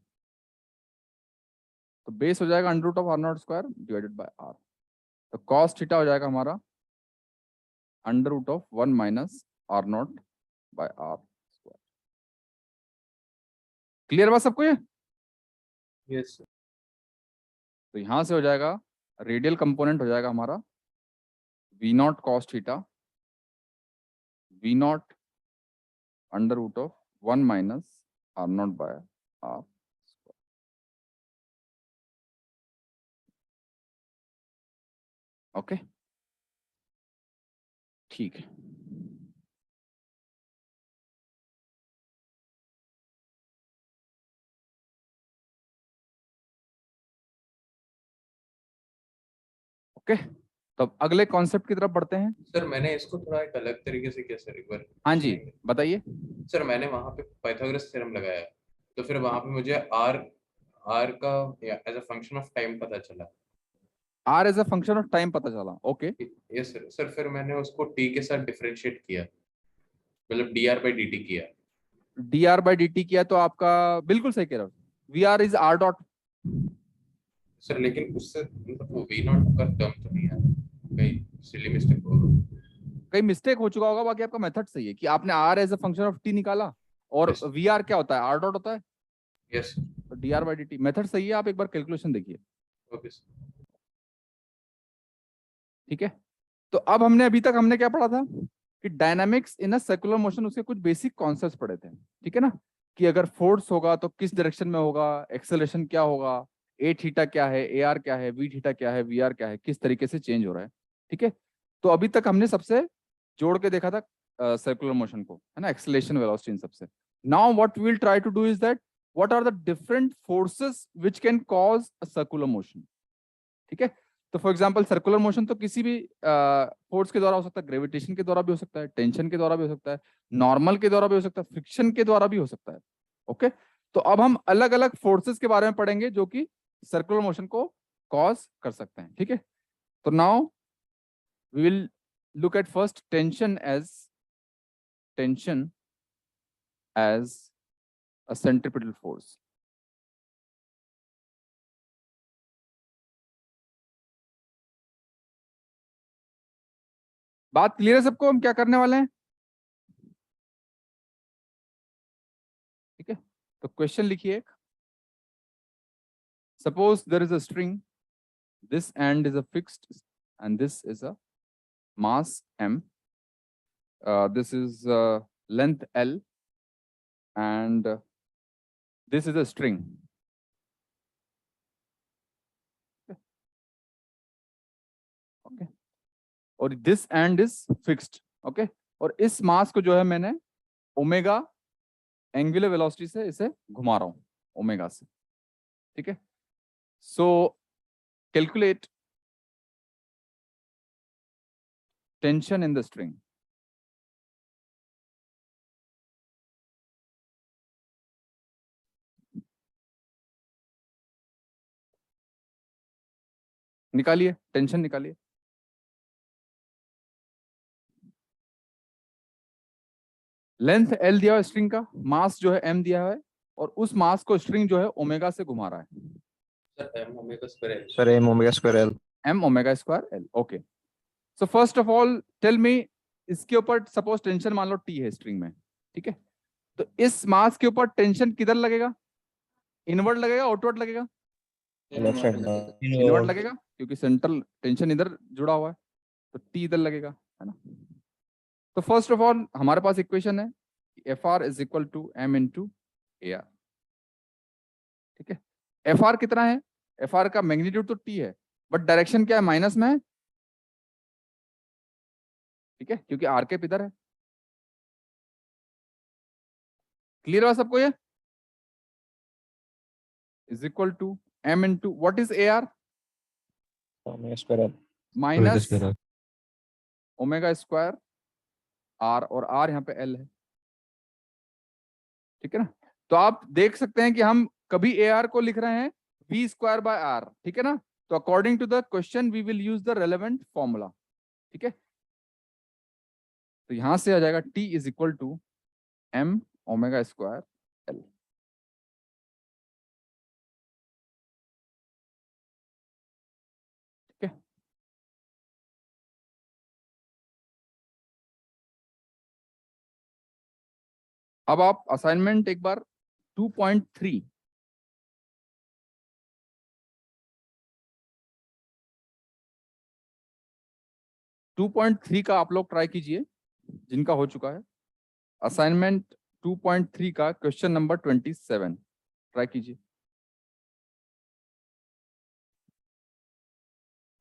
तो बेस हो जाएगा under root of R naught square divided by R. तो कॉस थीटा हो जाएगा हमारा under root of 1 minus R naught by R square. Clear बात सबको ये? Yes sir. तो यहां से हो जाएगा रेडियल कंपोनेंट हो जाएगा हमारा v naught cos theta, v naught under root of 1 minus R naught by R. Okay, ठीक है। ओके, तो अब अगले कॉन्सेप्ट की तरफ बढ़ते हैं। सर मैंने इसको थोड़ा एक अलग तरीके से किया सर, एक बार। हाँ जी, बताइए। सर मैंने वहां पे पाइथागोरस थ्योरम लगाया, तो फिर वहां पे मुझे आर का as a function of time पता चला। R as a function of time पता चला, ओके। Yes sir. सर फिर मैंने उसको टी के साथ डिफरेंशिएट किया, मतलब डीआर बाई डी किया। D R by d t किया तो आपका बिल्कुल सही कह रहे हो, v R is R dot. Sir लेकिन उससे मतलब वो वी नॉट का टर्म तो नहीं आया, कहीं सिली मिस्टेक होगा। कहीं मिस्टेक हो चुका होगा, बाकी आपका मेथड सही है कि आपने R as a function of T निकाला और Yes. वी आर क्या होता है, आर डॉट होता है। यस तो D R by d T method सही है, आप एक बार कैलकुलेशन देखिए। Okay sir. ठीक है, तो अब अभी तक हमने क्या पढ़ा था कि डायनामिक्स इन अ सर्कुलर मोशन, उसके कुछ बेसिक कॉन्सेप्ट्स पढ़े थे। ठीक है ना, कि अगर फोर्स होगा तो किस डायरेक्शन में होगा, एक्सेलरेशन क्या होगा, ए थीटा क्या है, ए आर क्या है, वी थीटा क्या है, वी आर क्या है, किस तरीके से चेंज हो रहा है। ठीक है, तो अभी तक हमने सबसे जोड़ के देखा था सर्कुलर मोशन को, है ना, एक्सेलरेशन, वेलोसिटी, इन सबसे। Now what we will try to do is that what are the different forces which can cause a circular motion. ठीक है, तो फॉर एग्जांपल सर्कुलर मोशन तो किसी भी फोर्स के द्वारा हो सकता है, ग्रेविटेशन के द्वारा भी हो सकता है, टेंशन के द्वारा भी हो सकता है, नॉर्मल के द्वारा भी हो सकता है, फ्रिक्शन के द्वारा भी हो सकता है। ओके, तो अब हम अलग अलग फोर्सेस के बारे में पढ़ेंगे जो कि सर्कुलर मोशन को कॉज कर सकते हैं। ठीक है, तो now we will look at first tension as a centripetal force. बात क्लियर है सबको, हम क्या करने वाले हैं? ठीक है, तो क्वेश्चन लिखिए एक। Suppose there is a string, this end is a fixed and this is a mass m, this is length L, and this is a string. Okay, और this end is fixed. Okay, और इस मास को जो है मैंने omega angular velocity से इसे घुमा रहा हूं, ओमेगा से। ठीक है, सो calculate tension in the string. निकालिए, टेंशन निकालिए। लेंथ एल दिया है स्ट्रिंग का, मास जो है एम दिया है, और उस मास को स्ट्रिंग जो है ओमेगा से घुमा रहा है। Sir M omega square L. Sir M omega square L. M omega square L. Okay, so first of all tell me, इसके ऊपर सपोज टेंशन मान लो टी है स्ट्रिंग में। ठीक है, तो इस मास के ऊपर टेंशन किधर लगेगा, इनवर्ड लगेगा, आउटवर्ड लगेगा? इनवर्ड लगेगा, क्योंकि सेंट्रल टेंशन इधर जुड़ा हुआ है, तो टी इधर लगेगा, है ना। तो फर्स्ट ऑफ ऑल हमारे पास इक्वेशन है F R is equal to M into A R. ठीक है, एफ आर कितना है, एफ आर का मैग्नीट्यूड तो टी है, बट डायरेक्शन क्या है, माइनस में है। ठीक है, क्योंकि आर के इधर है। क्लियर हुआ सबको ये? Is equal to M into what is A R, minus omega square R, और आर यहाँ पे एल है। ठीक है ना, तो आप देख सकते हैं कि हम कभी ए आर को लिख रहे हैं वी स्क्वायर बाय आर। ठीक है ना, तो according to the question we will use the relevant formula. ठीक है, तो यहां से आ जाएगा T is equal to M omega square L. ठीक है, अब आप असाइनमेंट एक बार 2.3 2.3 का आप लोग ट्राई कीजिए, जिनका हो चुका है। असाइनमेंट 2.3 का क्वेश्चन नंबर 27 ट्राई कीजिए।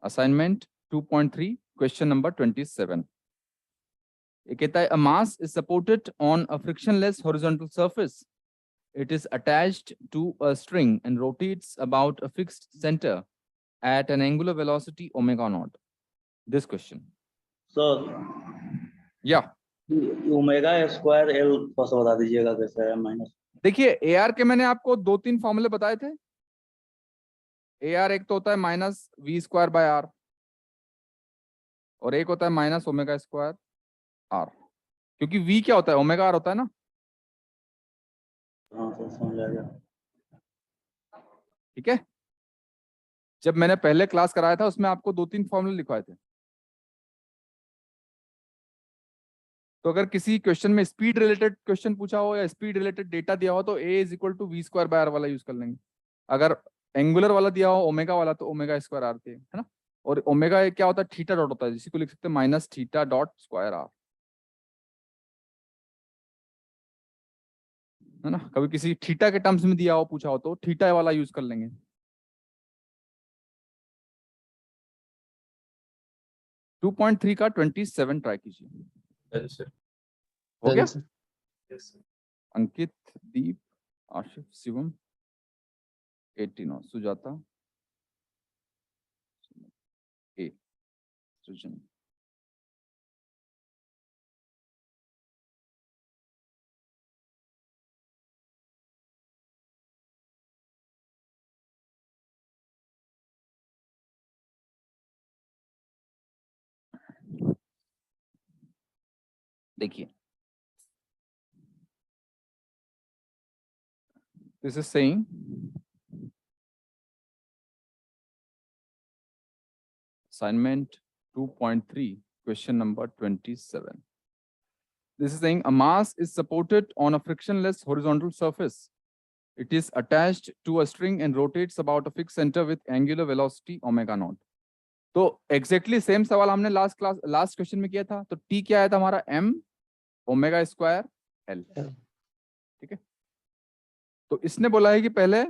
Assignment 2.3 question number 27. ये कहता है a mass is supported on a frictionless horizontal surface. It is attached to a string and rotates about a fixed center at an angular velocity omega naught. This question. So Yeah. Omega square L थोड़ा सा बता दीजिएगा कैसे है minus. देखिए AR के मैंने आपको 2-3 फॉर्मूले बताए थे। AR एक तो होता है minus v square by R और एक होता है माइनस ओमेगा स्क्वायर आर, क्योंकि V क्या होता है, ओमेगा आर होता है ना। हाँ सर समझ आ गया। ठीक है, जब मैंने पहले क्लास कराया था उसमें आपको 2-3 फॉर्मूले लिखवाए थे। तो अगर किसी क्वेश्चन में स्पीड रिलेटेड क्वेश्चन पूछा हो या स्पीड रिलेटेड डेटा दिया हो तो A is equal to v square by R वाला यूज कर लेंगे। अगर एंगुलर वाला दिया हो ओमेगा वाला तो ओमेगा स्क्वायर आर है ना। और ओमेगा क्या होता है, थीटा डॉट होता है, जिसी को लिख सकते हैं minus theta dot square R, है ना। कभी किसी थीटा के टर्म्स में दिया हो पूछा हो तो थीटा वाला यूज कर लेंगे। टू 2.3 का 27 ट्राई कीजिए। हो गया? अंकित, दीप, आशिफ, शिवम, 18 सुजाता, ए सृजन। देखिए, this is saying assignment 2.3 question number 27. This is saying a mass is supported on a frictionless horizontal surface. It is attached to a string and rotates about a fixed center with angular velocity omega naught. तो exactly same सवाल हमने last question में किया था। तो t क्या आया था हमारा, m ओमेगा स्क्वायर l। ठीक है, तो इसने बोला है कि पहले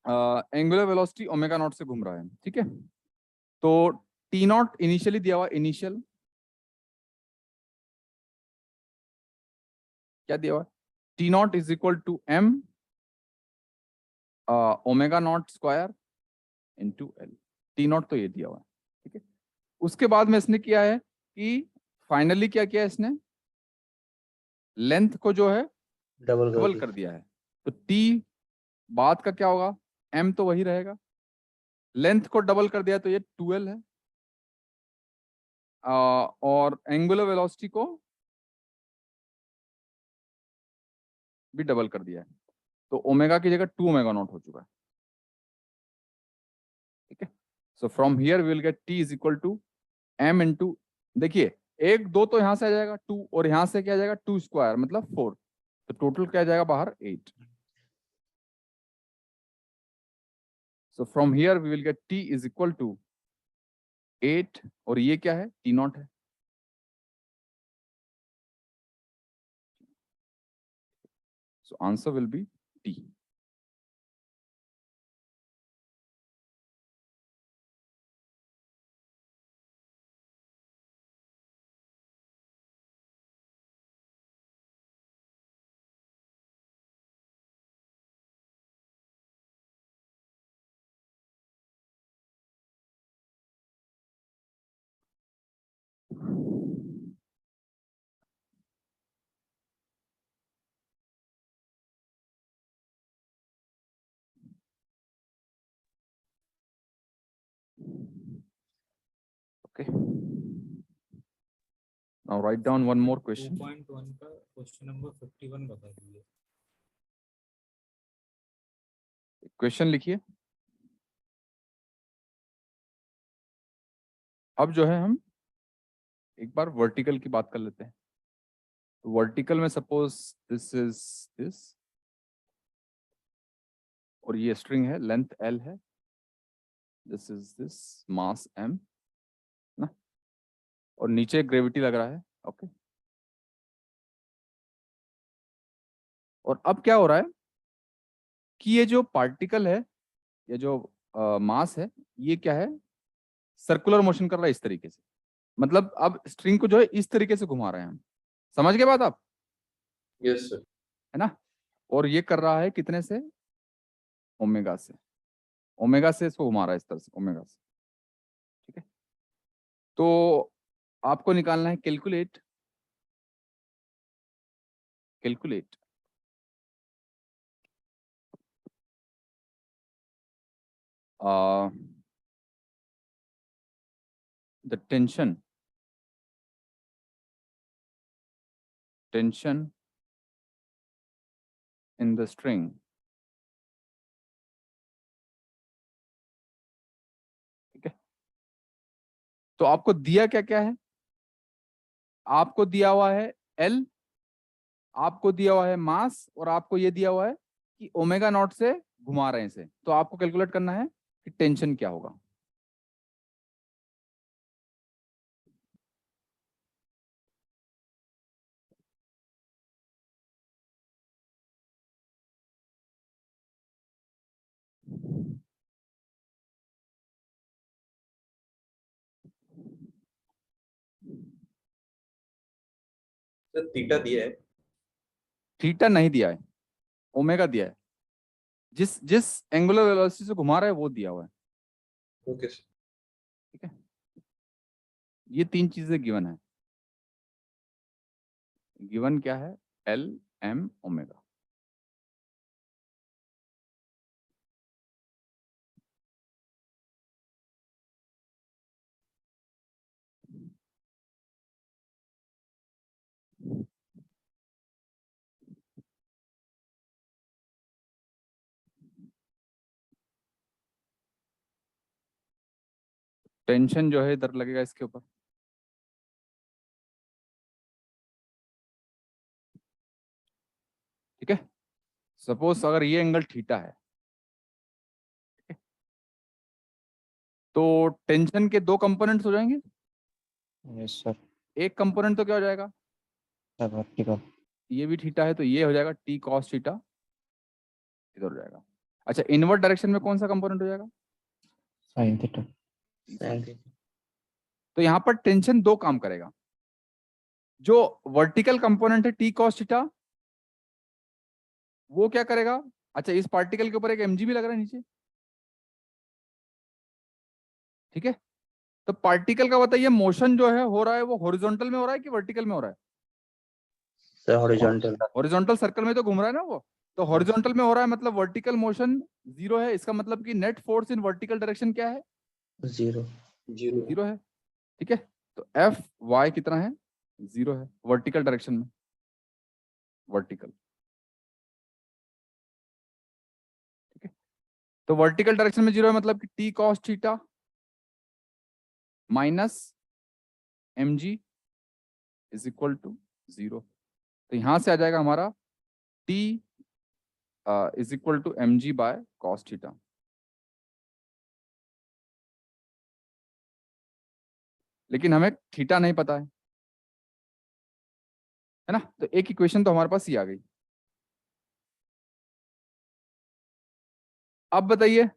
एंगुलर वेलोसिटी ओमेगा नॉट से घूम रहा है। ठीक है, तो टी नॉट इनिशियली दिया हुआ, इनिशियल क्या दिया हुआ, T naught is equal to M omega naught square into L. T naught तो ये दिया हुआ है। ठीक है, उसके बाद में इसने किया है कि फाइनली क्या किया इसने, लेंथ को जो है डबल कर दिया है। तो टी बाद का क्या होगा, एम तो वही रहेगा, लेंथ को डबल कर दिया तो ये 2l है। और एंगुलर वेलोसिटी को भी डबल कर दिया है, तो ओमेगा की जगह 2 ओमेगा नॉट हो चुका है। ठीक है, so from here we will get T is equal to M into, देखिए 1 2 तो यहां से आ जाएगा 2 और यहां से क्या आ जाएगा 2 स्क्वायर मतलब 4, तो टोटल क्या आ जाएगा बाहर 8। So from here we will get T is equal to 8 और ये क्या है, टी नॉट है। So answer will be D. Okay. Now write down one more question. 2.1 का क्वेश्चन नंबर 51 बता दीजिए। क्वेश्चन लिखिए। अब जो है हम एक बार वर्टिकल की बात कर लेते हैं। तो वर्टिकल में सपोज दिस इज दिस और ये स्ट्रिंग है, लेंथ L है, this is this mass M ना, और नीचे ग्रेविटी लग रहा है। ओके, और अब क्या हो रहा है कि ये जो पार्टिकल है, ये जो मास है, ये क्या है, सर्कुलर मोशन कर रहा है इस तरीके से, मतलब अब स्ट्रिंग को जो है इस तरीके से घुमा रहे हैं हम, समझ गए बात आप, यस सर। है ना। और ये कर रहा है कितने से, ओमेगा से, ओमेगा से इसको घुमा रहा है इस तरह से, ओमेगा से, ठीक है। तो आपको निकालना है calculate, calculate the tension in the string ठीक है। तो आपको दिया क्या क्या है, आपको दिया हुआ है L, आपको दिया हुआ है मास, और आपको ये दिया हुआ है कि ओमेगा नॉट से घुमा रहे हैं इसे, तो आपको कैलकुलेट करना है कि टेंशन क्या होगा। सर थीटा दिया है। थीटा नहीं दिया है, ओमेगा दिया है, जिस जिस एंगुलर वेलोसिटी से घुमा रहा है वो दिया हुआ है, ओके सर। ठीक है। ये तीन चीजें गिवन है, गिवन क्या है, L M ओमेगा। टेंशन जो है इधर लगेगा इसके ऊपर, ठीक है। सपोज अगर ये एंगल थीटा है, ठीक है, तो टेंशन के दो कंपोनेंट्स हो जाएंगे, यस सर। एक कंपोनेंट तो क्या हो जाएगा, सर वर्टिकल। ये भी थीटा है तो ये हो जाएगा टी कॉस थीटा, इधर हो जाएगा। अच्छा, इनवर्ट डायरेक्शन में कौन सा कंपोनेंट हो जाएगा, साइन थीटा। तो यहाँ पर टेंशन दो काम करेगा, जो वर्टिकल कंपोनेंट है टी कॉस थीटा, वो क्या करेगा, अच्छा इस पार्टिकल के ऊपर एक mg भी लग रहा है नीचे, ठीक है। तो पार्टिकल का बताइए मोशन जो है हो रहा है वो हॉरिजॉन्टल में हो रहा है कि वर्टिकल में हो रहा है, सर हॉरिजॉन्टल। हॉरिजॉन्टल सर्कल में तो घूम रहा है ना वो, तो हॉरिजॉन्टल में हो रहा है मतलब वर्टिकल मोशन जीरो है, इसका मतलब कि net force in vertical direction क्या है, जीरो। जीरो है, ठीक है। तो एफ वाई कितना है, जीरो है वर्टिकल डायरेक्शन में, वर्टिकल, ठीक है। तो वर्टिकल डायरेक्शन में जीरो है मतलब कि T cos theta minus M G is equal to zero, तो यहां से आ जाएगा हमारा T is equal to M G by cos theta. लेकिन हमें थीटा नहीं पता है ना, तो एक इक्वेशन तो हमारे पास ही आ गई। अब बताइए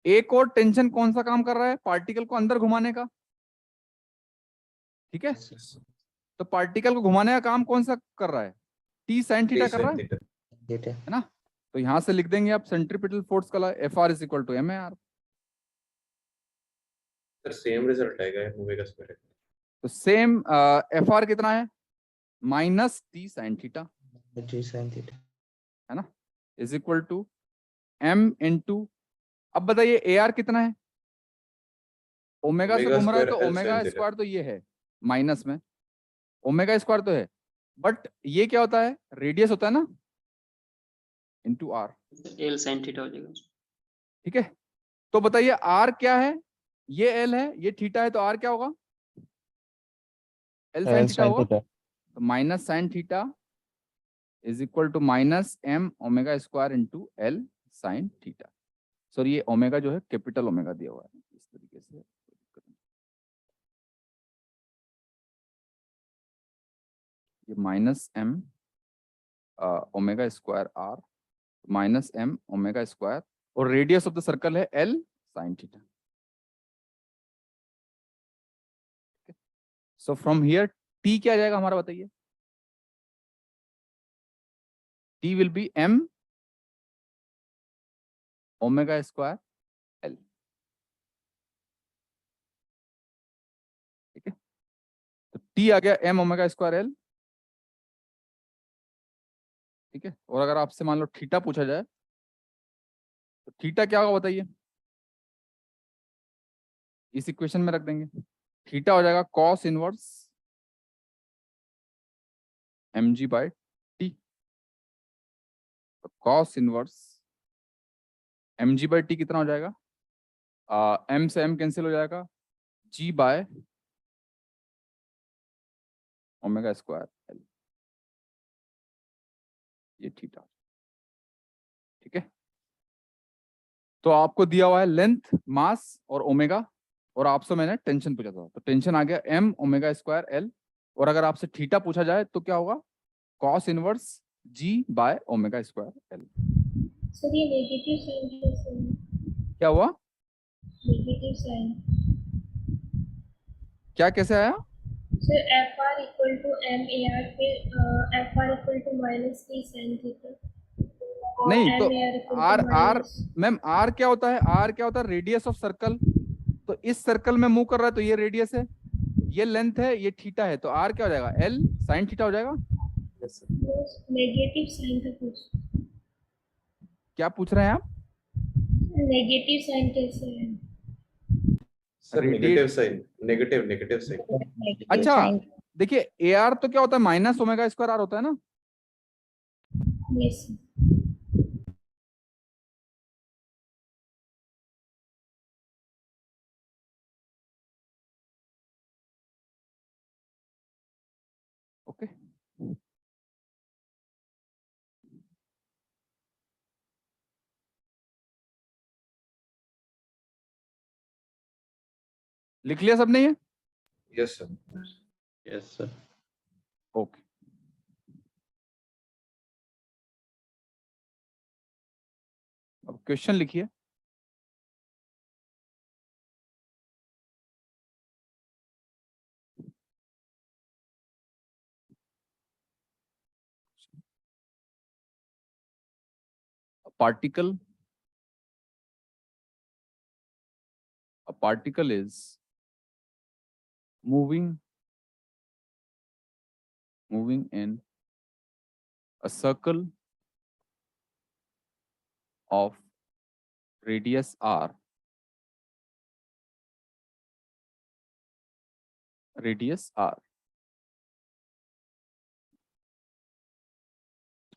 एक और टेंशन कौन सा काम कर रहा है, पार्टिकल को अंदर घुमाने का, ठीक है। तो पार्टिकल को घुमाने का काम कौन सा कर रहा है, टी साइन थीटा कर रहा है ना। तो यहां से लिख देंगे आप सेंट्रीपिटल फोर्स का F R is equal to M A R. Sir same result आएगा ओमेगा स्क्वायर। तो सेम एफ आर कितना है, minus T sine theta, G sine theta, है ना, is equal to M into, अब बताइए ए आर कितना है, ओमेगा से घूम रहा है तो ओमेगा स्क्वायर तो ये है माइनस में, ओमेगा स्क्वायर तो है, बट ये क्या होता है, रेडियस होता है ना, into R, L sine theta हो जाएगा। ठीक है। तो बताइए आर क्या है, ये एल है ये थीटा है, तो आर क्या होगा, एल साइन थीटा होगा, तो minus sine theta is equal to minus M omega square into L sine theta. Sorry ये ओमेगा जो है कैपिटल ओमेगा दिया हुआ है इस तरीके से, ये minus M omega square R minus M omega square और रेडियस ऑफ द सर्कल है L sin theta. So from here T क्या आ जाएगा हमारा, बताइए। T will be M omega square L। ठीक है, तो T आ गया M ओमेगा स्क्वायर L। ठीक है, और अगर आपसे मान लो थीटा पूछा जाए तो थीटा क्या होगा बताइए, इस इक्वेशन में रख देंगे। थीटा हो जाएगा cos inverse mg by T. Cos inverse mg by T कितना हो जाएगा, m से m कैंसिल हो जाएगा, g by omega square L, ये थीटा। ठीक है, तो आपको दिया हुआ है लेंथ, मास और ओमेगा, और आपसे मैंने टेंशन पूछा था, तो टेंशन आ गया m ओमेगा स्क्वायर L, और अगर आपसे थीटा पूछा जाए तो क्या होगा, cos inverse g by omega square L। Sir ये नेगेटिव साइन कैसे है? क्या हुआ, नेगेटिव साइन क्या कैसे आया? Sir f r equal to M A r, फिर f r equal to minus T sine theta. नहीं तो आर मैम, आर क्या होता है, आर क्या होता है, रेडियस ऑफ सर्कल। तो इस सर्कल में मूव कर रहा है तो ये रेडियस है, ये लेंथ है, ये थीटा है, तो आर क्या हो जाएगा, एल साइन थीटा हो जाएगा। नेगेटिव साइन का कुछ, क्या पूछ रहे हैं आप? नेगेटिव साइन कैसे है? Sir negative sign, negative sign. अच्छा देखिए, ए आर तो क्या होता है, माइनस ओमेगा स्क्वायर आर होता है ना। यस ओके, लिख लिया सबने ये? Yes sir. Yes sir. Okay, अब क्वेश्चन लिखिए। A particle is moving in a circle of radius r,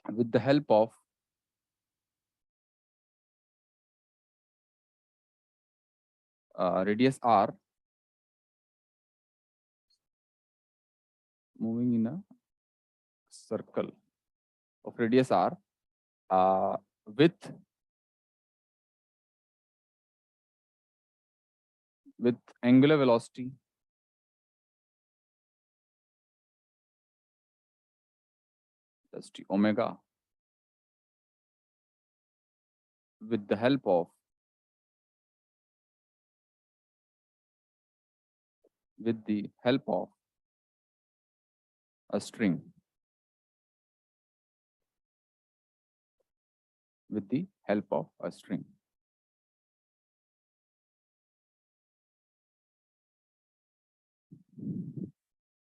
with the help of radius r, moving in a circle of radius r with angular velocity that's t omega, with the help of a string,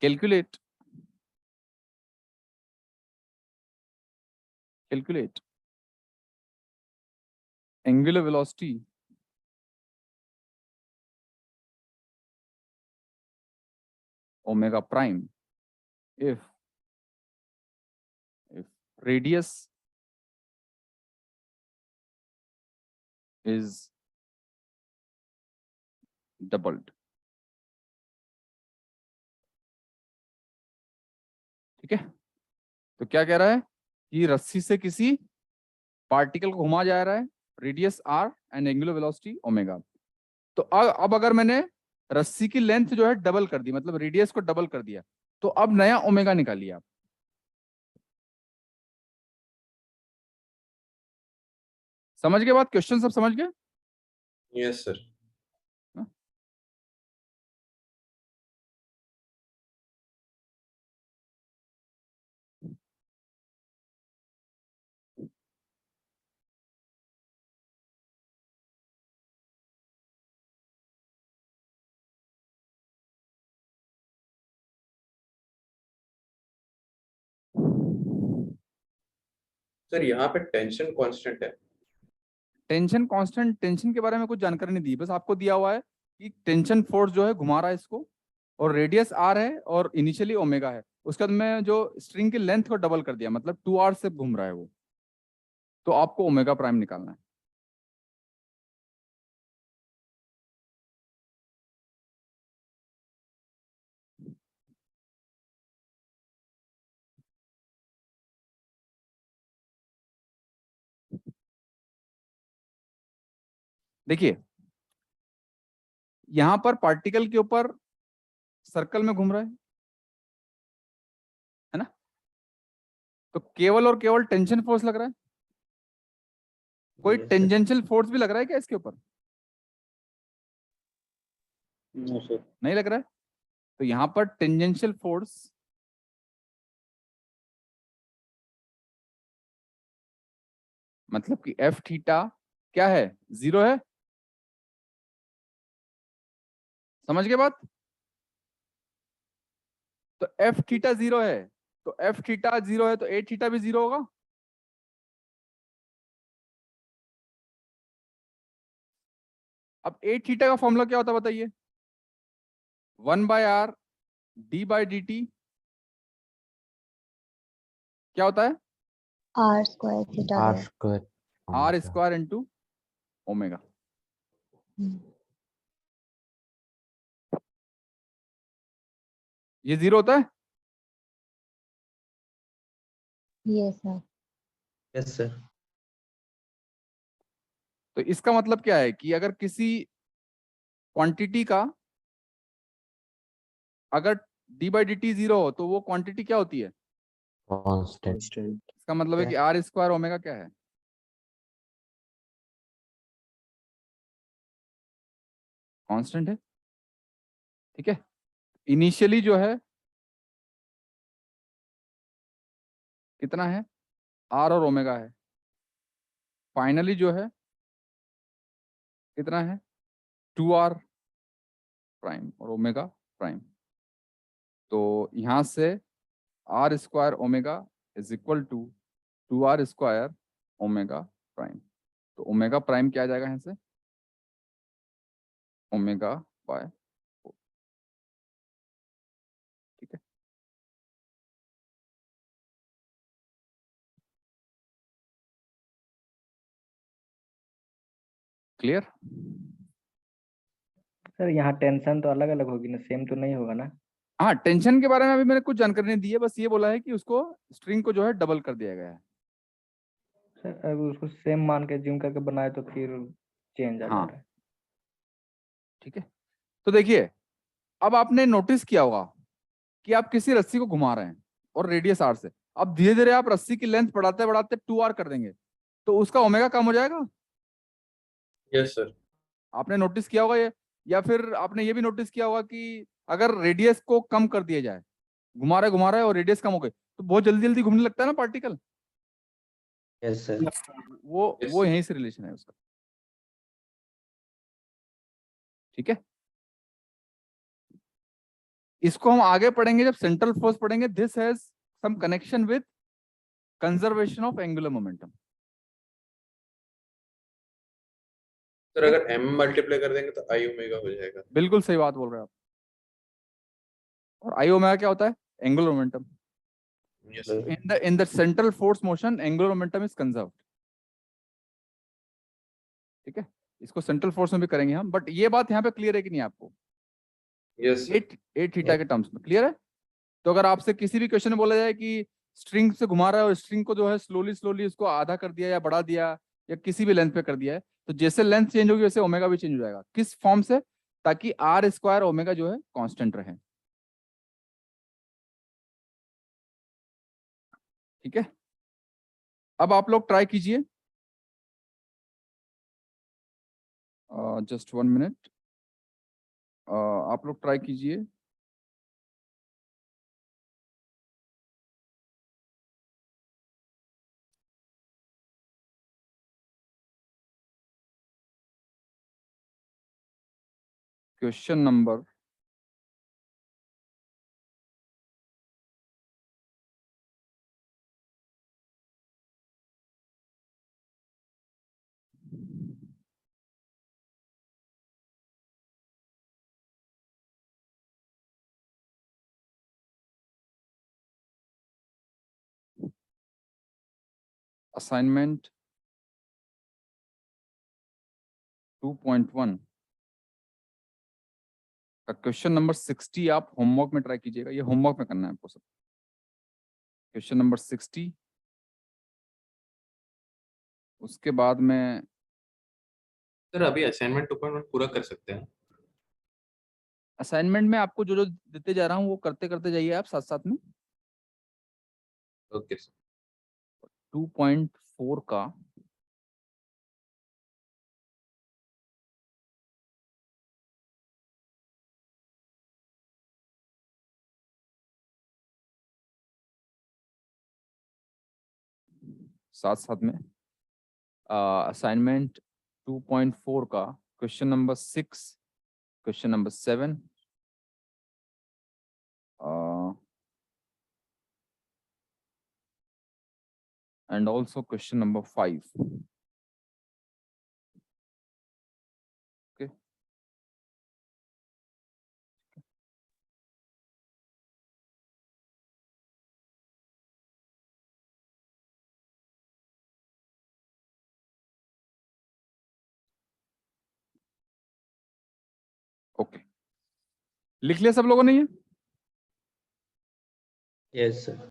calculate angular velocity omega prime if radius is doubled। ठीक है, तो क्या कह रहा है कि रस्सी से किसी पार्टिकल को घुमा जा रहा है, radius r and angular velocity omega. तो अब अगर मैंने रस्सी की लेंथ जो है डबल कर दी, मतलब रेडियस को डबल कर दिया, तो अब नया ओमेगा निकालिए आप। समझ गए बात? क्वेश्चन सब समझ गए? Yes sir. सर यहाँ पे टेंशन कांस्टेंट है। टेंशन कांस्टेंट, टेंशन के बारे में कुछ जानकारी नहीं दी, बस आपको दिया हुआ है कि टेंशन फोर्स जो है घुमा रहा है इसको, और रेडियस आर है और इनिशियली ओमेगा है। उसके बाद में जो स्ट्रिंग की लेंथ को डबल कर दिया, मतलब 2r से घूम रहा है वो, तो आपको ओमेगा प्राइम निकालना है। देखिए यहां पर पार्टिकल के ऊपर सर्कल में घूम रहा है ना, तो केवल और केवल टेंशन फोर्स लग रहा है। कोई Yes, sir. टेंजेंशियल फोर्स भी लग रहा है क्या इसके ऊपर? No sir. नहीं लग रहा है। तो यहां पर टेंजेंशियल फोर्स मतलब कि एफ थीटा क्या है? 0 है। समझ गए बात? तो एफ थीटा 0 है, तो एफ थीटा 0 है तो ए थीटा भी 0 होगा। अब ए थीटा का फॉर्मूला क्या होता है बताइए? 1/r d/dt क्या होता है? आर स्क्वायर थीटा आर है। Square R square into omega. ये 0 होता है। Yes sir. Yes, sir. तो इसका मतलब क्या है कि अगर किसी क्वांटिटी का अगर d/dt 0 हो तो वो क्वांटिटी क्या होती है? कांस्टेंट। इसका मतलब है कि आर स्क्वायर ओमेगा क्या है? कांस्टेंट है। ठीक है। इनिशियली जो है कितना है? आर और ओमेगा है। फाइनली जो है कितना है? 2r प्राइम और ओमेगा प्राइम। तो यहां से R square omega is equal to 2r square omega prime. तो ओमेगा प्राइम क्या आ जाएगा यहाँ से? Omega by 4। ठीक है। क्लियर? सर यहाँ टेंशन तो अलग अलग होगी ना, सेम तो नहीं होगा ना? हाँ, टेंशन के बारे में अभी मैंने कुछ जानकारी नहीं दी है, बस ये बोला है कि उसको स्ट्रिंग को जो है डबल कर दिया गया है। सर अगर उसको सेम मान के ज्यूम करके बनाए तो फिर चेंज आ जा हाँ रहा है। ठीक है। तो देखिए अब आपने नोटिस किया होगा कि आप किसी रस्सी को घुमा रहे हैं और रेडियस आर से, अब धीरे धीरे आप रस्सी की लेंथ बढ़ाते बढ़ाते 2r कर देंगे तो उसका ओमेगा कम हो जाएगा। Yes sir. आपने नोटिस किया होगा ये, या फिर आपने ये भी नोटिस किया होगा कि अगर रेडियस को कम कर दिया जाए, घुमा रहा है और रेडियस कम हो गई तो बहुत जल्दी जल्दी घूमने लगता है ना पार्टिकल। Yes, sir. वो यहीं से रिलेशन है उसका। ठीक है। इसको हम आगे पढ़ेंगे जब सेंट्रल फोर्स पढ़ेंगे। This has some connection with conservation of angular momentum. Sir अगर m मल्टीप्लाई कर देंगे तो i ओमेगा हो जाएगा। बिल्कुल सही बात बोल रहे हैं आप। और आई ओमेगा क्या होता है? Angular momentum. Yes sir. in the central force motion angular momentum is conserved। ठीक है। इसको सेंट्रल फोर्स में भी करेंगे हम, बट ये बात यहाँ पे क्लियर है कि नहीं आपको? Yes sir. एट थीटा के टर्म्स में क्लियर है। तो अगर आपसे किसी भी क्वेश्चन में बोला जाए कि स्ट्रिंग से घुमा रहा है और स्ट्रिंग को जो है स्लोली स्लोली उसको आधा कर दिया या बढ़ा दिया या किसी भी लेंथ पे कर दिया है, तो जैसे लेंथ चेंज होगी वैसे ओमेगा भी चेंज हो जाएगा। किस फॉर्म से? ताकि आर स्क्वायर ओमेगा जो है कांस्टेंट रहे। ठीक है। अब आप लोग ट्राई कीजिए जस्ट 1 मिनट, आप लोग ट्राई कीजिए। क्वेश्चन नंबर असाइनमेंट 2.1 का क्वेश्चन नंबर 60 आप होमवर्क में ट्राई कीजिएगा। ये होमवर्क में करना है आपको सब। क्वेश्चन नंबर 60, उसके बाद में सर अभी असाइनमेंट 2.1 पूरा कर सकते हैं? असाइनमेंट में आपको जो जो देते जा रहा हूँ वो करते करते जाइए आप साथ साथ में। Okay sir. 2.4 का साथ साथ में असाइनमेंट 2.4 का question number 6, question number 7, and also question number 5. Okay. Okay, लिख लिया सब लोगों ने ये? Yes sir.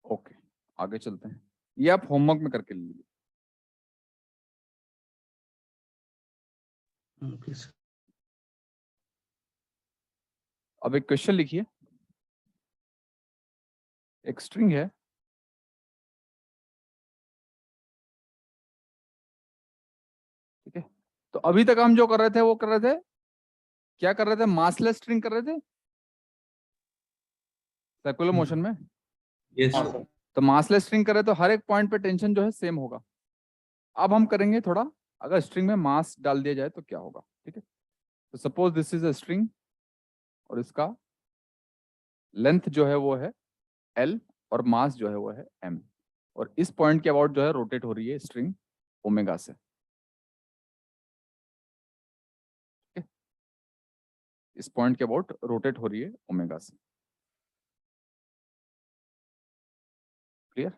ओके, आगे चलते हैं। ये आप होमवर्क में करके लीजिए। Okay sir. अब एक क्वेश्चन लिखिए, एक स्ट्रिंग है, ठीक है। तो अभी तक हम जो कर रहे थे वो कर रहे थे, क्या कर रहे थे? मासलेस स्ट्रिंग कर रहे थे सर्कुलर मोशन में। यस तो मासलेस स्ट्रिंग कर रहे तो हर एक पॉइंट पे टेंशन जो है सेम होगा। अब हम करेंगे थोड़ा, अगर स्ट्रिंग में मास डाल दिया जाए तो क्या होगा, ठीक है। तो suppose this is a string और इसका लेंथ जो है वो है L और मास जो है वो है M, और इस पॉइंट के अबाउट जो है रोटेट हो रही है स्ट्रिंग ओमेगा से, ठीक है। इस पॉइंट के अबाउट रोटेट हो रही है ओमेगा से। क्लियर?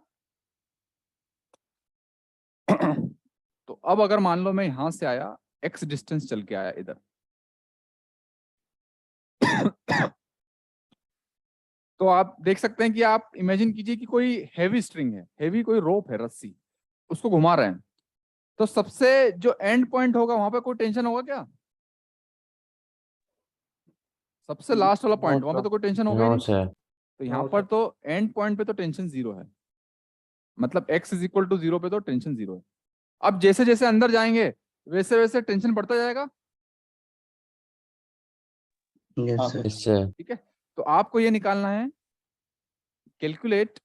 तो अब अगर मान लो मैं यहां से आया, x डिस्टेंस चल के आया इधर, तो आप देख सकते हैं कि आप इमेजिन कीजिए कि कोई हैवी स्ट्रिंग है, हैवी कोई रोप है, रस्सी, उसको घुमा रहे हैं। तो सबसे जो एंड पॉइंट होगा वहां पे कोई टेंशन होगा क्या? सबसे लास्ट वाला पॉइंट, वहां पे तो कोई टेंशन होगा ही नो नहीं। सर। तो यहाँ पर तो एंड पॉइंट पे तो टेंशन 0 है, मतलब x इज इक्वल टू 0 पे तो टेंशन 0 है। अब जैसे जैसे अंदर जाएंगे वैसे वैसे टेंशन बढ़ता जाएगा, यस सर। इससे ठीक है। तो आपको ये निकालना है, calculate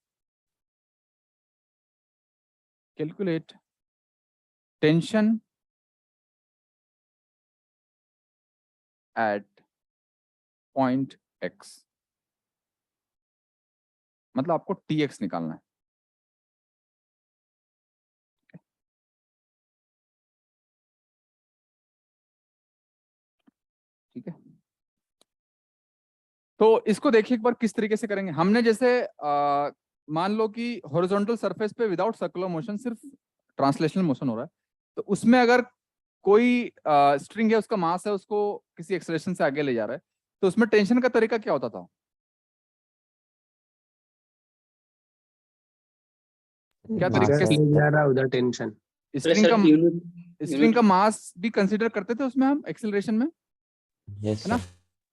tension eight point x, मतलब आपको tx निकालना है। ठीक है, तो इसको देखिए एक बार किस तरीके से करेंगे। हमने जैसे मान लो कि हॉरिजॉन्टल सरफेस पे विदाउट सर्कुलर मोशन, सिर्फ ट्रांसलेशनल मोशन हो रहा है, तो उसमें अगर कोई स्ट्रिंग है, उसका मास है, उसको किसी एक्सेलरेशन से आगे ले जा रहा है, तो उसमें टेंशन का तरीका क्या होता था? क्या तरीका? जा रहा उधर टेंशन। स्ट्रिंग का मास भी कंसीडर करते थे उसमें हम एक्सेलरेशन में, यस है ना।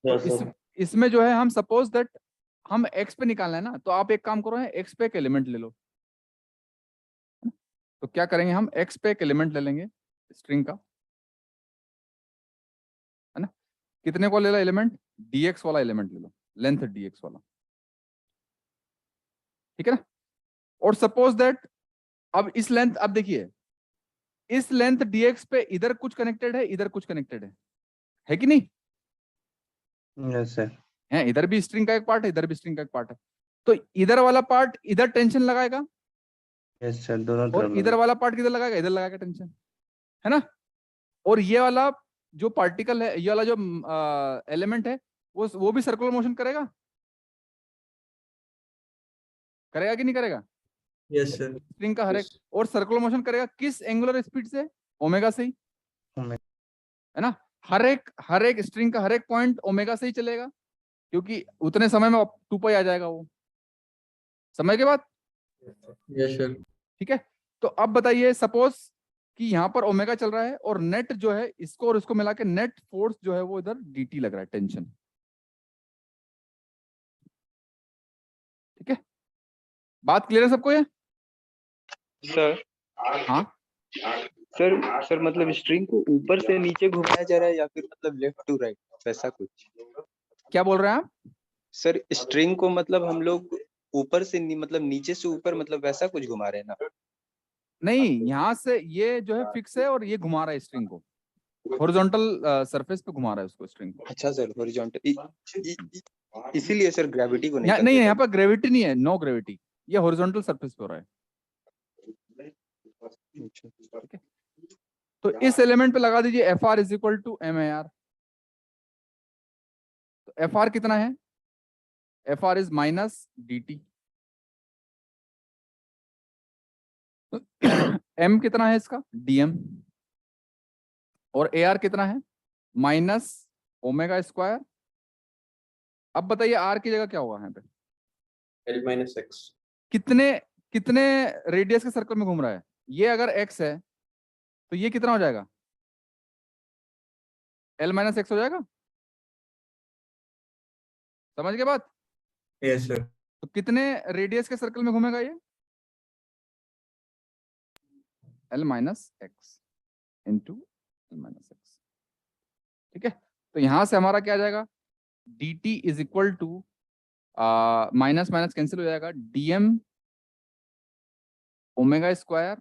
सर। इसमें जो है हम सपोज दैट हम x पे निकालना है ना, तो आप एक काम करो, x पे एक एलिमेंट ले लो, तो क्या करेंगे हम, x पे एक एलिमेंट ले लेंगे स्ट्रिंग का, है ना। कितने को ले लो एलिमेंट, dx वाला एलिमेंट ले लो, लेंथ dx वाला, ठीक है ना। और सपोज दैट अब इस लेंथ, अब देखिए इस लेंथ dx पे इधर कुछ कनेक्टेड है, इधर कुछ कनेक्टेड है कि नहीं? Yes sir. है, इधर भी स्ट्रिंग का एक पार्ट है, इधर भी स्ट्रिंग का एक पार्ट है। तो इधर वाला पार्ट इधर टेंशन लगाएगा, यस सर, दोनों और तरफ इधर वाला पार्ट किधर लगाएगा, इधर लगाएगा टेंशन, है ना। और ये वाला जो पार्टिकल है, ये वाला जो एलिमेंट है, वो भी सर्कुलर मोशन करेगा कि नहीं करेगा? Yes sir. स्ट्रिंग का हर एक, और सर्कुलर मोशन करेगा किस एंगुलर स्पीड से, ओमेगा से ही, है ना। हर एक स्ट्रिंग का हर एक पॉइंट ओमेगा से ही चलेगा, क्योंकि उतने समय में 2 पाई आ जाएगा वो समय के बाद। Yes sir. ठीक है, तो अब बताइए सपोज कि यहाँ पर ओमेगा चल रहा है और नेट जो है इसको और इसको मिला के नेट फोर्स जो है वो इधर dt लग रहा है, टेंशन। ठीक है, बात क्लियर है सबको ये? सर हाँ सर मतलब स्ट्रिंग को ऊपर से नीचे घुमाया जा रहा है या फिर मतलब लेफ्ट टू राइट, वैसा कुछ? क्या बोल रहे हैं आप? सर स्ट्रिंग को मतलब हम लोग ऊपर से मतलब नीचे से ऊपर, मतलब वैसा कुछ घुमा रहे हैं ना? नहीं, यहाँ से ये जो है फिक्स है और ये घुमा रहा है स्ट्रिंग को, हॉरिजॉन्टल सरफेस पे घुमा रहा है उसको, स्ट्रिंग को। अच्छा सर, हॉरिजॉन्टल, इसीलिए सर ग्रेविटी को नहीं नहीं, यहाँ पर ग्रेविटी नहीं है, नो ग्रेविटी, ये हॉरिजॉन्टल सरफेस पे हो रहा है। ठीक है, तो इस एलिमेंट पे लगा दीजिए F R is equal to M A R. तो एफ आर कितना है, F R is minus D T, M कितना है इसका, डीएम, और ए आर कितना है, माइनस ओमेगा स्क्वायर। अब बताइए आर की जगह क्या होगा यहाँ पे, L minus x। कितने कितने रेडियस के सर्कल में घूम रहा है, ये अगर x है तो ये कितना हो जाएगा, L माइनस एक्स हो जाएगा। समझ गए बात? Yes sir. तो कितने रेडियस के सर्कल में घूमेगा ये, L minus x into L minus x. ठीक है, तो यहां से हमारा क्या आ जाएगा, d t is equal to minus minus cancel हो जाएगा, dm omega square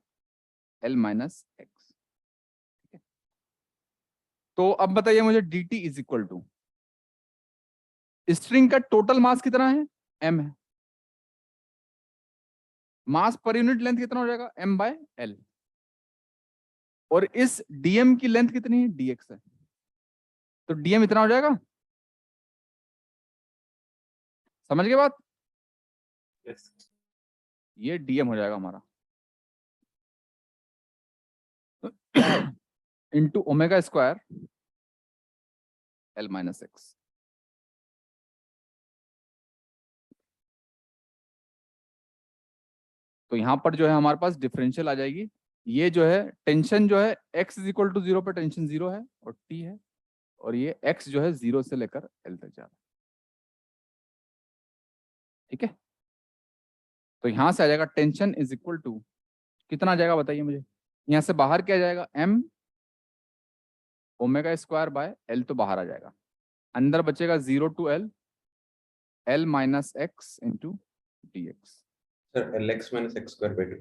L minus x. ठीक है, तो अब बताइए मुझे dt is equal to, string का टोटल मास कितना है, m है, मास पर यूनिट लेंथ कितना हो जाएगा, m बाय l, और इस dm की लेंथ कितनी है, dx है, तो dm इतना हो जाएगा। समझ गए बात? ये dm हो जाएगा हमारा into omega square L minus x. तो यहां पर जो है हमारे पास डिफरेंशियल आ जाएगी, ये जो है टेंशन जो है x इज इक्वल टू 0 पर टेंशन 0 है और t है, और ये x जो है 0 से लेकर L तक जा रहा है। ठीक है, तो यहां से आ जाएगा टेंशन इज इक्वल टू, कितना आ जाएगा बताइए मुझे, यहां से बाहर क्या जाएगा, m omega square by L तो बाहर आ जाएगा, अंदर बचेगा 0 to L, L minus x into d x. Sir Lx minus x square by 2।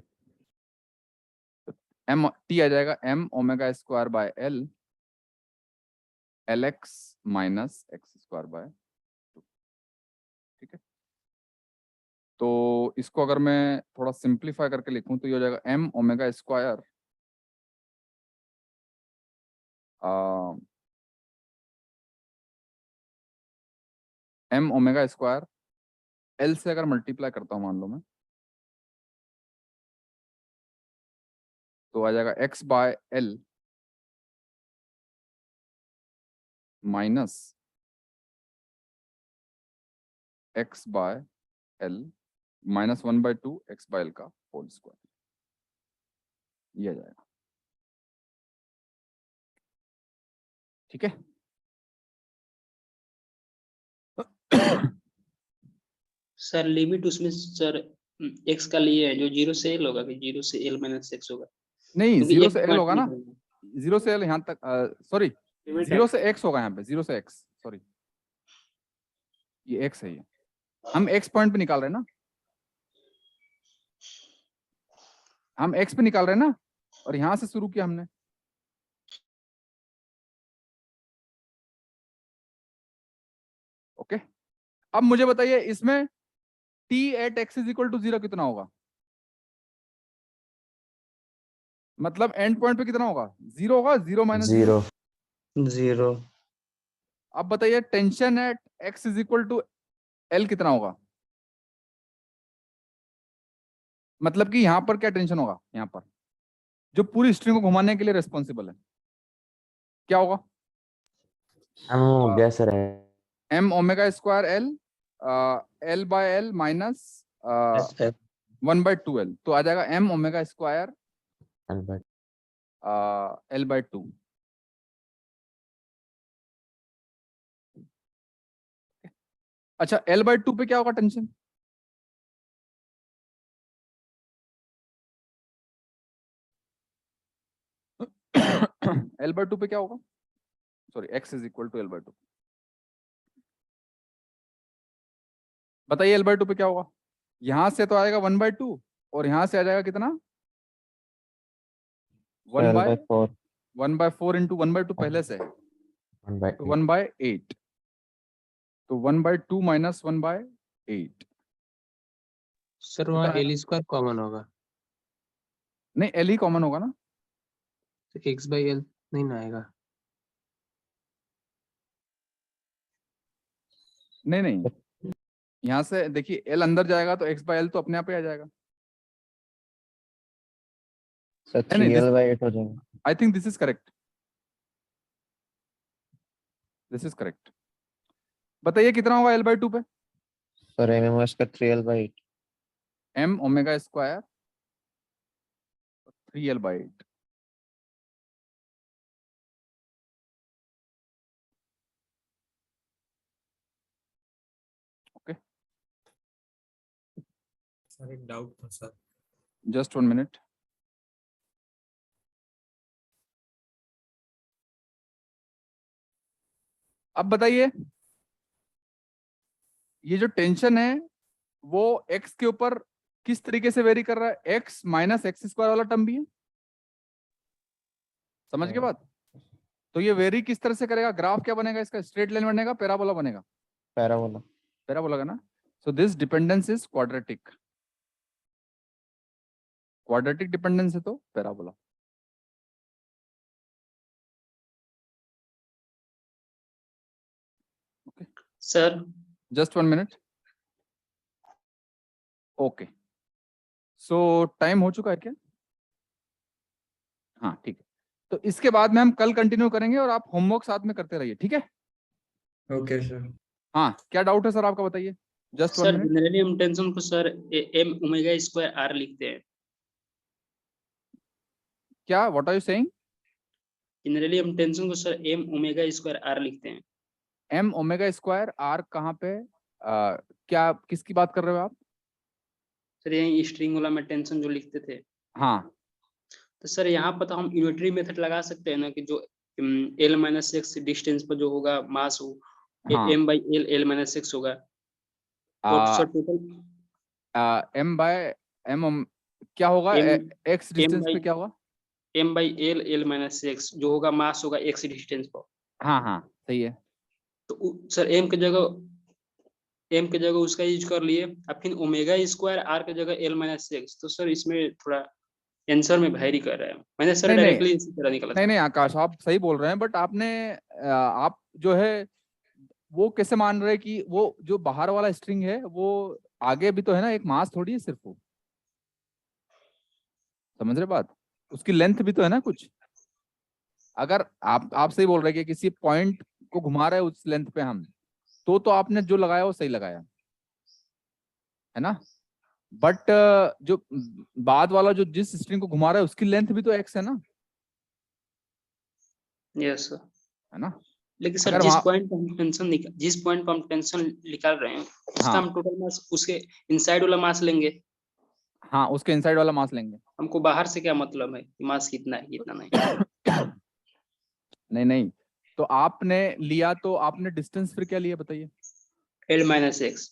m t आ जाएगा m omega square by L, Lx minus x square by 2। ठीक है, तो इसको अगर मैं थोड़ा सिंप्लीफाई करके लिखूं तो ये हो जाएगा m omega square m omega square L से अगर मल्टीप्लाई करता हूं मान लो मैं, तो आ जाएगा x by L minus x by L minus 1/2 x by L का होल स्क्वायर, ये आ जाएगा। ठीक है, सर लिमिट उसमें सर एक्स का लिए है जो 0 से एल होगा, कि 0 से एल माइनस एक्स होगा, नहीं, क्योंकि 0 एक से एल पॉइंट होगा ना, निकलना 0 से एल यहाँ तक, सॉरी, 0 से एक्स होगा यहाँ पे, 0 से एक्स, सॉरी, ये एक्स है, ये हम एक्स पॉइंट पे निकाल रहे हैं ना, हम एक्स पे निकाल रहे हैं ना, और यहां से शुरू किया हमने। ओके, अब मुझे बताइए इसमें t at x is equal to 0 कितना होगा, मतलब एंड पॉइंट पे कितना होगा, 0 होगा, 0 माइनस 0। 0 अब बताइए tension at x is equal to l कितना होगा, मतलब कि यहां पर क्या टेंशन होगा, यहां पर जो पूरी स्ट्रिंग को घुमाने के लिए रेस्पॉन्सिबल है, क्या होगा, हम गैस रहे m omega square l, l by l minus SF 1/2l, तो आ जाएगा m ओमेगा स्क्वायर हैं। l/2। अच्छा, l/2 पे क्या होगा टेंशन, l/2 पे क्या होगा, sorry x is equal to l/2, बताइए l/2 पे क्या होगा, यहां से तो आएगा 1/2 और यहां से आ जाएगा कितना 1/4, 1/4 इंटू 1/2 पहले से है, तो 1/8, तो 1/2 माइनस 1/8, सर वहाँ एल स्क्वायर कॉमन होगा, नहीं l ही कॉमन होगा ना, तो एक्स बाई एल नहीं ना आएगा। नहीं नहीं, यहां से देखिए l अंदर जाएगा तो x/l तो अपने आप ही आ जाएगा, सर नहीं, 3l/8 हो जाएगा। I think this is correct, this is correct. बताइए कितना होगा l/2 पे, सर एमएमएस का 3l/8। m omega square 3l/8, okay, sir एक डाउट था सर, जस्ट 1 मिनट। अब बताइए ये जो टेंशन है वो x के ऊपर किस तरीके से वेरी कर रहा है, x माइनस एक्स स्क्वायर वाला टर्म भी है, समझ के बात, तो ये वेरी किस तरह से करेगा, ग्राफ क्या बनेगा इसका, स्ट्रेट लाइन बनेगा, पैराबोला बनेगा, पैराबोला। पैराबोला का ना, so this dependence is quadratic, quadratic dependence है तो parabola. Okay sir, just 1 minute, okay, सो टाइम हो चुका है क्या, हाँ ठीक है, तो इसके बाद में हम कल कंटिन्यू करेंगे और आप होमवर्क साथ में करते रहिए, ठीक है, ओके सर। हाँ क्या डाउट है सर आपका, बताइए, जस्ट 1 सर मिनट। जनरली हम टेंशन को sir m omega square r लिखते हैं, क्या, what are you saying, generally हम टेंशन को sir m omega square r लिखते हैं। m ओमेगा स्क्वायर r कहाँ पे, क्या किसकी बात कर रहे हो आप, सर यही स्ट्रिंग वाला में टेंशन जो लिखते थे, हाँ तो सर यहाँ पर तो हम यूनिटरी मेथड लगा सकते हैं ना, कि जो l माइनस एक्स डिस्टेंस पर जो होगा मास हो हाँ, m by l minus x होगा, तो sir total m by m क्या होगा, x डिस्टेंस पे क्या होगा, m by l minus x जो होगा मास होगा x डिस्टेंस पर, हाँ हाँ सही है, तो सर m के जगह उसका यूज कर लिए, अब फिर ओमेगा स्क्वायर r के जगह l माइनस एक्स, तो सर इसमें थोड़ा आंसर में वेरी कर रहा है, मैंने सर नहीं डायरेक्टली इसी तरह निकाला था। नहीं आकाश आप सही बोल रहे हैं, बट आपने आप जो है वो कैसे मान रहे हैं कि वो जो बाहर वाला स्ट्रिंग है वो आगे भी तो है ना, एक मास थोड़ी है सिर्फ, वो समझ रहे बात, उसकी लेंथ भी तो है ना कुछ, अगर आप सही बोल रहे हैं कि किसी पॉइंट को घुमा रहे हैं उस लेंथ पे हम, तो आपने जो लगाया वो सही लगाया है ना, बट जो बाद वाला जो जिस स्ट्रिंग को घुमा रहा है उसकी लेंथ भी तो x है ना, यस सर, है ना, लेकिन सर अगर जिस वहाँ, पॉइंट पर हम टेंशन निकाल रहे हैं उसका हाँ हम टोटल मास उसके इनसाइड वाला मास लेंगे, हाँ, उसके इनसाइड वाला मास लेंगे। हमको बाहर से क्या मतलब है कि मास कितना है कितना नहीं? नहीं नहीं, तो आपने लिया तो आपने डिस्टेंस फिर क्या लिया बताइए? L minus x.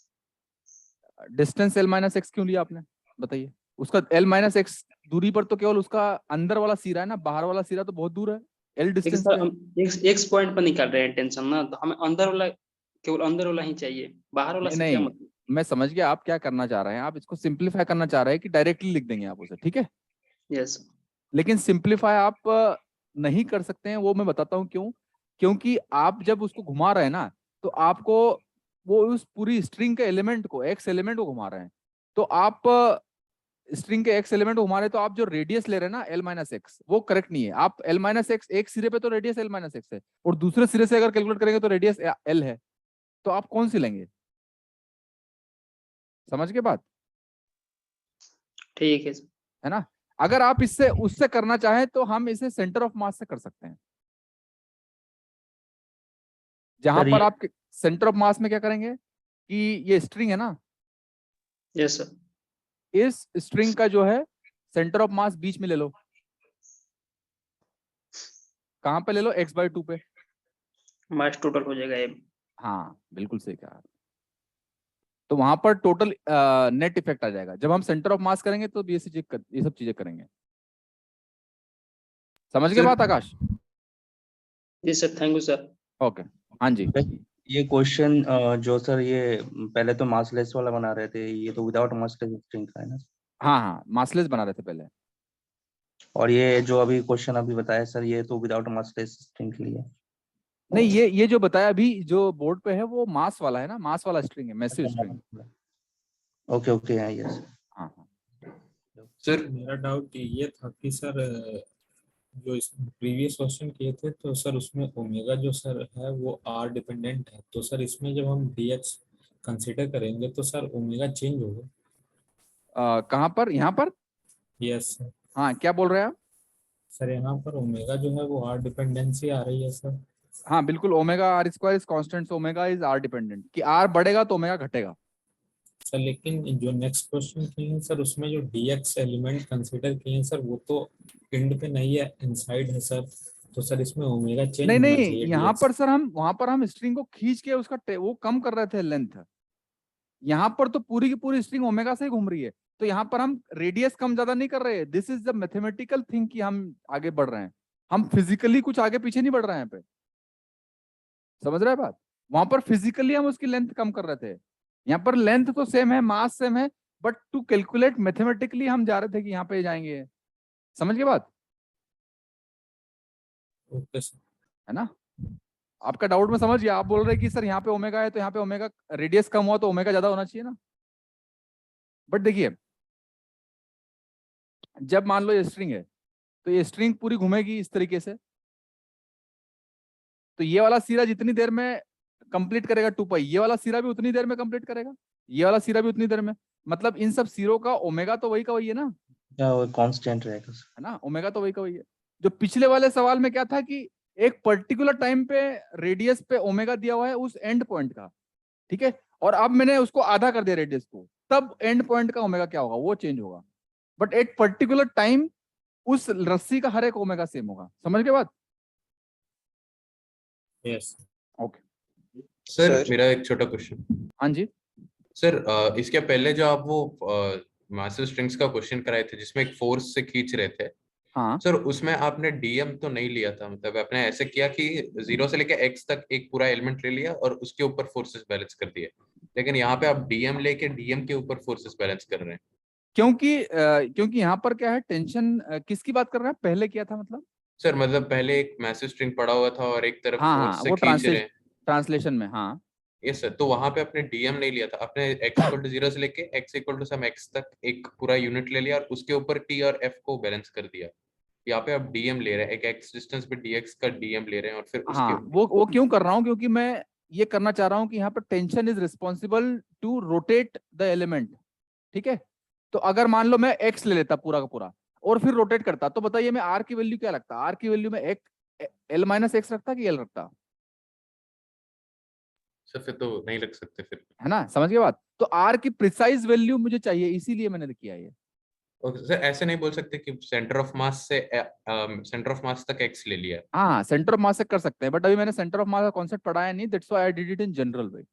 Distance L minus x क्यों लिया आपने बताइए? उसका L माइनस एक्स दूरी पर तो केवल उसका अंदर वाला सिरा है ना, बाहर वाला सिरा तो बहुत दूर है। L देखिए डिस्टेंस सर, पे है। हम एक्स पॉइंट पर निकाल रहे हैं टेंशन ना, तो हमें अंदर वाला, केवल अंदर वाला ही चाहिए, बाहर वाला नहीं से क्या नहीं, मतलब? मैं समझ गया आप क्या करना चाह रहे हैं। आप इसको सिंपलीफाई करना चाह रहे हैं कि डायरेक्टली लिख देंगे आप उसे, ठीक है? यस। लेकिन सिंपलीफाई आप नहीं कर सकते हैं, वो मैं बताता हूँ क्यों। क्योंकि आप जब उसको घुमा रहे हैं ना, तो आपको वो उस पूरी स्ट्रिंग के एलिमेंट को, एक्स एलिमेंट को घुमा रहे हैं। तो आप स्ट्रिंग के एक्स एलिमेंट को घुमा रहे हैं, तो आप जो रेडियस ले रहे हैं ना L माइनस एक्स, वो करेक्ट नहीं है। आप L माइनस एक्स, एक सिरे पे तो रेडियस L माइनस एक्स है, और दूसरे सिरे से अगर कैलकुलेट करेंगे तो रेडियस L है। तो आप कौन सी लेंगे? समझ के बात? ठीक है सर। है ना? अगर आप इससे उससे करना चाहें तो हम इसे सेंटर ऑफ मास से कर सकते हैं। जहां सर पर ये आप सेंटर ऑफ मास में क्या करेंगे कि ये स्ट्रिंग है ना, यस सर। इस स्ट्रिंग का जो है सेंटर ऑफ मास बीच में ले लो। कहां पे ले लो? x/2 पे। मास टोटल हो जाएगा M। हाँ बिल्कुल सही कहा। तो वहां पर टोटल नेट इफेक्ट आ जाएगा। जब हम सेंटर ऑफ मास करेंगे तो ये सब चीजें करेंगे। समझ गए सर बात आकाश? जी sir, thank you sir. Okay, हाँ जी। ये क्वेश्चन जो सर ये पहले तो मासलेस वाला बना रहे थे, ये तो विदाउट मासलेस स्ट्रिंग था है ना? हाँ हाँ, मासलेस बना रहे थे पहले। और ये जो अभी क्वेश्चन अभी बताया सर, ये तो विदाउट मासलेस स्ट्रिंग के लिए। नहीं, ये जो बताया अभी जो बोर्ड पे है वो मास वाला है ना, मास वाला स्ट्रिंग है, मैसिव स्ट्रिंग। ओके ओके, हाँ यस। हाँ हाँ। सर मेरा डाउट ये था कि सर जो इस प्रीवियस क्वेश्चन किए थे तो सर उसमें ओमेगा जो सर है वो आर डिपेंडेंट है, तो सर इसमें जब हम dx कंसीडर करेंगे तो सर ओमेगा चेंज होगा। कहाँ पर? यहाँ पर? Yes sir. हाँ, क्या बोल रहे हैं आप? सर यहाँ पर ओमेगा जो है वो आर डिपेंडेंसी आ रही है सर। हाँ बिल्कुल, omega r square is constant, omega is r dependent. कि आर बढ़ेगा तो ओमेगा घटेगा। सर लेकिन जो नेक्स्ट क्वेश्चन किए हैं सर उसमें जो dx एलिमेंट कंसीडर किए हैं सर वो तो एंड पे नहीं है, इनसाइड है सर, तो सर इसमें ओमेगा चेंज नहीं होना नहीं, चाहिए यहाँ dx। पर सर हम वहां पर हम स्ट्रिंग को खींच के उसका वो कम कर रहे थे लेंथ। यहाँ पर तो पूरी की पूरी स्ट्रिंग ओमेगा से ही घूम रही है। तो यहाँ पर हम रेडियस कम ज्यादा नहीं कर रहे। This is the mathematical thing कि हम आगे बढ़ रहे हैं। हम फिजिकली कुछ आगे पीछे नहीं बढ़ रहे हैं यहाँ पे। समझ रहे हैं बात? वहां पर फिजिकली हम उसकी लेंथ कम कर रहे थे। यहाँ पर लेंथ तो सेम है, मास सेम है, बट टू कैलकुलेट मैथमेटिकली हम जा रहे थे कि यहाँ पे जाएंगे। समझ गए बात? Okay sir. है ना? आपका डाउट में समझ गया। आप बोल रहे हैं कि सर यहाँ पे ओमेगा है तो यहाँ पे ओमेगा रेडियस कम हुआ तो ओमेगा ज्यादा होना चाहिए ना। बट देखिए, जब मान लो ये स्ट्रिंग है तो ये स्ट्रिंग पूरी घूमेगी इस तरीके से। तो ये वाला सिरा जितनी देर में कंप्लीट करेगा 2 पाई, ये वाला सिरा भी उतनी देर में कंप्लीट करेगा, ये वाला सिरा भी उतनी देर में। मतलब इन सब सिरों का ओमेगा तो वही का वही है ना। वो कांस्टेंट रहेगा सर। है ना? ओमेगा तो वही का वही है। जो पिछले वाले सवाल में क्या था कि एक पर्टिकुलर टाइम पे रेडियस पे ओमेगा दिया हुआ है उस एंड पॉइंट का, ठीक है? और अब मैंने उसको आधा कर दिया रेडियस को, तब एंड पॉइंट का ओमेगा क्या होगा? वो चेंज होगा। बट एट पर्टिकुलर टाइम उस रस्सी का हर एक ओमेगा सेम होगा। समझ के बाद? यस। ओके सर मेरा एक छोटा क्वेश्चन। हाँ जी। सर इसके पहले जो आप वो मासिव स्ट्रिंग्स का क्वेश्चन कराए थे जिसमें एक फोर्स से खींच रहे थे, हाँ सर उसमें आपने डीएम तो नहीं लिया था। मतलब आपने ऐसे किया कि 0 से लेके एक्स तक एक पूरा एलिमेंट ले लिया और उसके ऊपर फोर्सेस बैलेंस कर दिए। लेकिन यहाँ पे आप डीएम लेके डीएम के ऊपर फोर्सेस बैलेंस कर रहे हैं। क्योंकि यहाँ पर क्या है, टेंशन किसकी बात कर रहे हैं? पहले किया था मतलब? सर मतलब पहले एक मैसिव स्ट्रिंग पड़ा हुआ था और एक तरफ हाँ हाँ, फोर्स से वो खींच रहे हैं। ट्रांसलेशन में। हाँ यस सर, तो वहां पे आपने डीएम नहीं लिया था। आपने x=0 से लेके x=x तक एक पूरा यूनिट ले लिया और उसके ऊपर t और f को बैलेंस कर दिया। यहाँ पे आप डीएम ले रहे हैं, एक x डिस्टेंस पे dx का डीएम ले रहे हैं और फिर उसके हाँ, वो क्यों कर रहा हूँ? क्योंकि मैं ये करना चाह रहा हूँ कि यहाँ पर tension is responsible to rotate the element. ठीक है? तो अगर मान लो मैं x ले लेता पूरा का पूरा और फिर रोटेट करता, तो बताइए मैं r की वैल्यू क्या लगता? r की वैल्यू में l-x रखता कि l रखता? सर फिर तो नहीं लग सकते फिर। है ना? समझ गए बात? तो r की प्रिसाइज वैल्यू मुझे चाहिए, इसीलिए मैंने किया ये। ओके सर, ऐसे नहीं बोल सकते कि सेंटर ऑफ मास से सेंटर ऑफ मास तक एक्स ले लिया। हाँ, सेंटर ऑफ मास से कर सकते हैं, बट अभी मैंने सेंटर ऑफ मास का कॉन्सेप्ट पढ़ाया नहीं, that's why I did it in general way.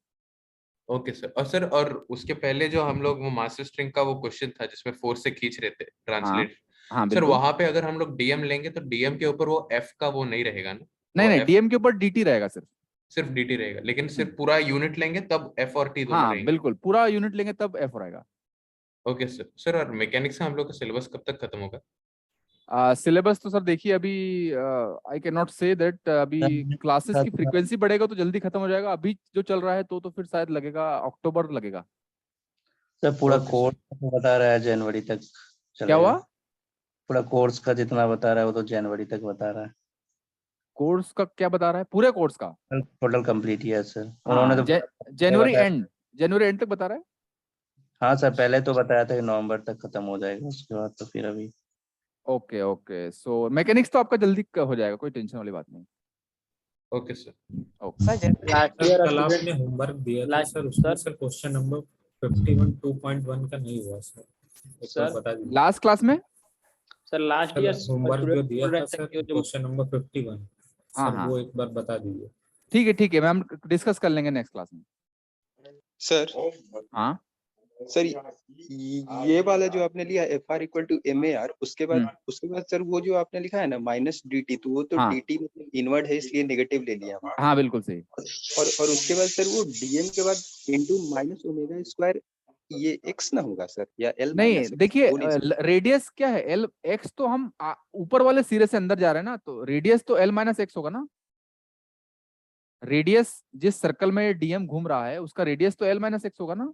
Okay sir. और सर, और उसके पहले जो हम लोग वो मास्टर स्ट्रिंग का वो क्वेश्चन था जिसमें फोर्स से खींच रहे थे हाँ ट्रांसलेट, हाँ सर बिल्कुल। वहां पे अगर हम लोग डीएम लेंगे तो डीएम के ऊपर वो एफ का वो नहीं रहेगा ना? नहीं वो नहीं, F डीएम के ऊपर डीटी रहेगा सिर्फ। सिर्फ डीटी रहेगा, लेकिन सिर्फ पूरा यूनिट लेंगे तब एफ और टी दोनों हाँ रहेंगे। बिल्कुल, पूरा यूनिट लेंगे तब एफ रहेगा। Okay sir. सर और मैकेनिक्स का हम लोग का सिलेबस कब तक खत्म होगा? सिलेबस तो सर देखिए अभी I can not say that, अभी क्लासेस की फ्रीक्वेंसी बढ़ेगा तो जल्दी खत्म हो जाएगा। अभी जो चल रहा है तो फिर शायद लगेगा अक्टूबर लगेगा। सर पूरा Okay, कोर्स बता रहा है जनवरी तक क्या चलेगा। हुआ? पूरा कोर्स का जितना बता रहा है वो तो जनवरी तक बता रहा है। कोर्स का क्या बता रहा है? पूरे कोर्स का? टोटल कंप्लीट ही है सर। हाँ, उन्होंने तो जनवरी बताया- एंड, जनवरी एंड तक बता रहा है। हाँ सर, पहले तो बताया था कि नवंबर तक खत्म हो जाएगा, उसके बाद तो फिर अभी। ओके ओके, सो मैकेनिक्स तो आपका जल्दी हो जाएगा, कोई टेंशन वाली बात नहीं। Okay sir. ओके सर कल आपने होमवर्क दिया था सर, उसमें सर क्वेश्चन नंबर 51 2.1 का नहीं हुआ सर, एक बार बता दीजिए। लास्ट क्लास में sir last sir year homework जो दिया था सर क्वेश्चन नंबर 51, हाँ सर हाँ वो एक बार बता दीजिए। ठीक है मैम, डिस्कस कर लेंगे नेक्स्ट क्लास में। सर हाँ सर ये वाला जो आपने लिया FR इक्वल टू MAR, उसके बाद सर वो जो आपने लिखा है ना माइनस DT, तो वो तो हाँ। DT मतलब इनवर्ड है इसलिए नेगेटिव ले लिया हमने। हाँ बिल्कुल सही। और उसके बाद सर वो DM के बाद इनटू माइनस ओमेगा स्क्वायर, ये X ना होगा सर, या L नहीं माइनस देखिए, रेडियस क्या है? एल एक्स, तो हम ऊपर वाले सिरे से अंदर जा रहे हैं ना, तो रेडियस तो एल माइनस एक्स होगा ना। रेडियस जिस सर्कल में डीएम घूम रहा है उसका रेडियस तो एल माइनस एक्स होगा ना।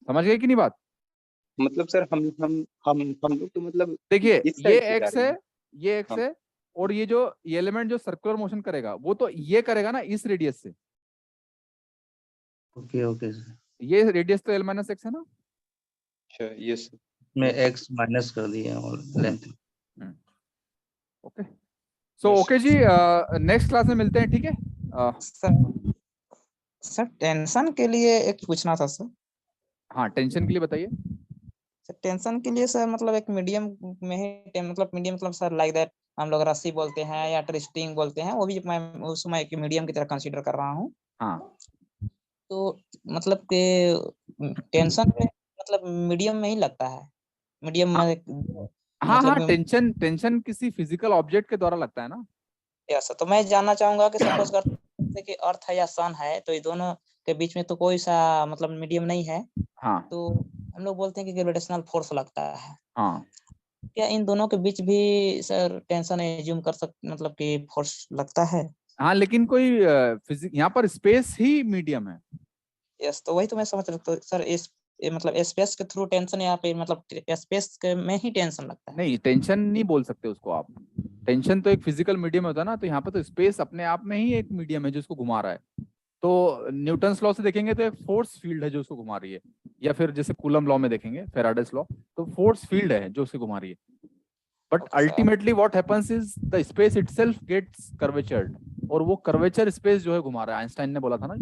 समझ गए कि नहीं बात? मतलब सर हम लोग तो मतलब देखिए इस ये साइड से जा एक्स रहे है, हैं। ये एक्स हाँ। है, और ये जो एलिमेंट जो सर्कुलर मोशन करेगा वो तो ये करेगा ना इस रेडियस से। ओके ओके सर, ये रेडियस तो एल माइनस एक्स है ना। अच्छा यस मैं x माइनस कर दिया और लेंथ। ओके, सो ओके जी, नेक्स्ट क्लास में मिलते हैं, ठीक है। सर टेंशन के लिए एक पूछना था सर। हाँ, टेंशन के लिए बताइए। सर टेंशन के लिए सर मतलब एक मीडियम में ही मतलब मीडियम मतलब सर लाइक दैट हम लोग रस्सी बोलते हैं या ट्विस्टिंग बोलते हैं, वो भी मैं उसमें एक मीडियम की तरह कंसीडर कर रहा हूँ। हाँ तो मतलब के टेंशन में मतलब मीडियम में ही लगता है, मीडियम में हाँ हाँ, मतलब टेंशन किसी फिजिकल ऑब्जेक्ट के द्वारा लगता है ना। यस, तो मैं जानना चाहूंगा कि सपोज करते कि अर्थ है या सन है, तो ये दोनों के बीच में तो कोई सा मतलब मीडियम नहीं है। हाँ तो हम लोग बोलते हैं कि ग्रेविटेशनल फोर्स लगता है। हाँ, क्या इन दोनों के बीच भी सर टेंशन एज्यूम कर सकते मतलब कि फोर्स लगता है? हाँ लेकिन कोई फिजिक, यहाँ पर स्पेस ही मीडियम है। यस, तो वही तो मैं समझ रहा तो सर इस मतलब स्पेस के थ्रू टेंशन या फिर मतलब स्पेस में ही टेंशन लगता है? नहीं, टेंशन नहीं बोल सकते उसको आप। टेंशन तो एक फिजिकल मीडियम होता है ना, तो यहाँ पर तो स्पेस अपने आप में ही एक मीडियम है जो उसको घुमा रहा है। तो न्यूटन्स लॉ से देखेंगे तो एक फोर्स फील्ड है जो उसको घुमा रही है, या फिर जैसे कूलम लॉ में देखेंगे फेराडेस लॉ, तो फोर्स फील्ड है जो उसको घुमा रही है। But ultimately what happens is the space itself gets curvatured, और वो कर्वेचर स्पेस जो है घुमा रहा है। आइंस्टाइन ने बोला था ना।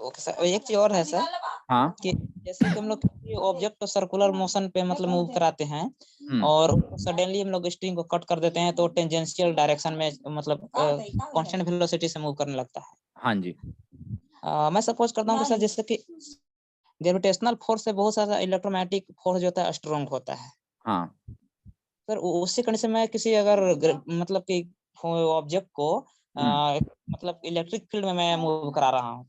ओके सर, एक चीज और है सर। हाँ कि जैसे कि हम लोग ऑब्जेक्ट को सर्कुलर मोशन पे मतलब मूव कराते हैं और सडनली हम लोग स्ट्रिंग को कट कर देते हैं तो टेंजेंशियल डायरेक्शन में मतलब कांस्टेंट वेलोसिटी से मूव करने लगता है। हाँ जी। मैं सपोज करता हूँ कि सर जैसे कि ग्रेविटेशनल फोर्स से बहुत सारा इलेक्ट्रोमैग्नेटिक फोर्स जो होता है स्ट्रांग होता है। हाँ सर उसी कंडीशन में किसी अगर मतलब कि ऑब्जेक्ट को मतलब इलेक्ट्रिक फील्ड में मैं मूव करा रहा हूँ।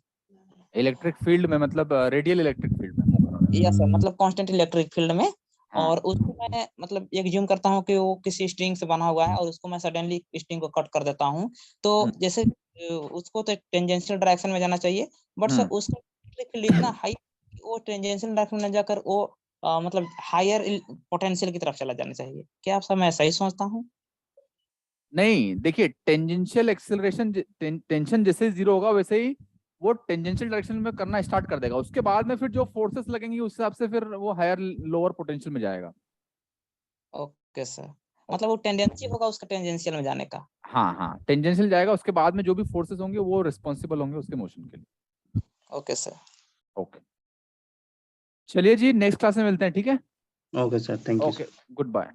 इलेक्ट्रिक फील्ड में मतलब रेडियल इलेक्ट्रिक फील्ड में? यस सर, मतलब कांस्टेंट इलेक्ट्रिक फील्ड में। और उसको मैं मतलब एक ज्यूम करता हूँ कि वो किसी स्ट्रिंग से बना हुआ है और उसको मैं सडनली स्ट्रिंग को कट कर देता हूँ, तो जैसे उसको तो टेंजेंशियल डायरेक्शन में जाना चाहिए, बट सर उसका इलेक्ट्रिक फील्ड इतना हाई वो टेंजेंशियल डायरेक्शन में जाकर वो मतलब हायर पोटेंशियल की तरफ चला जाना चाहिए। क्या आप सर मैं सही सोचता हूँ? नहीं, देखिए टेंजेंशियल एक्सेलरेशन, टेंशन जैसे जीरो होगा वैसे ही वो टेंजेंशियल डायरेक्शन में करना स्टार्ट कर देगा। उसके बाद में फिर जो फोर्सेस लगेंगी उस हिसाब से फिर वो हायर लोअर पोटेंशियल में जाएगा। ओके सर, मतलब वो टेंडेंसी होगा उसका टेंजेंशियल में जाने का। हाँ हाँ, टेंजेंशियल जाएगा, उसके बाद में जो भी फोर्सेस होंगे वो रिस्पॉन्सिबल होंगे उसके मोशन के लिए। Okay sir. ओके। चलिए जी, नेक्स्ट क्लास में मिलते हैं, ठीक है? Okay sir, thank you. Okay, good bye.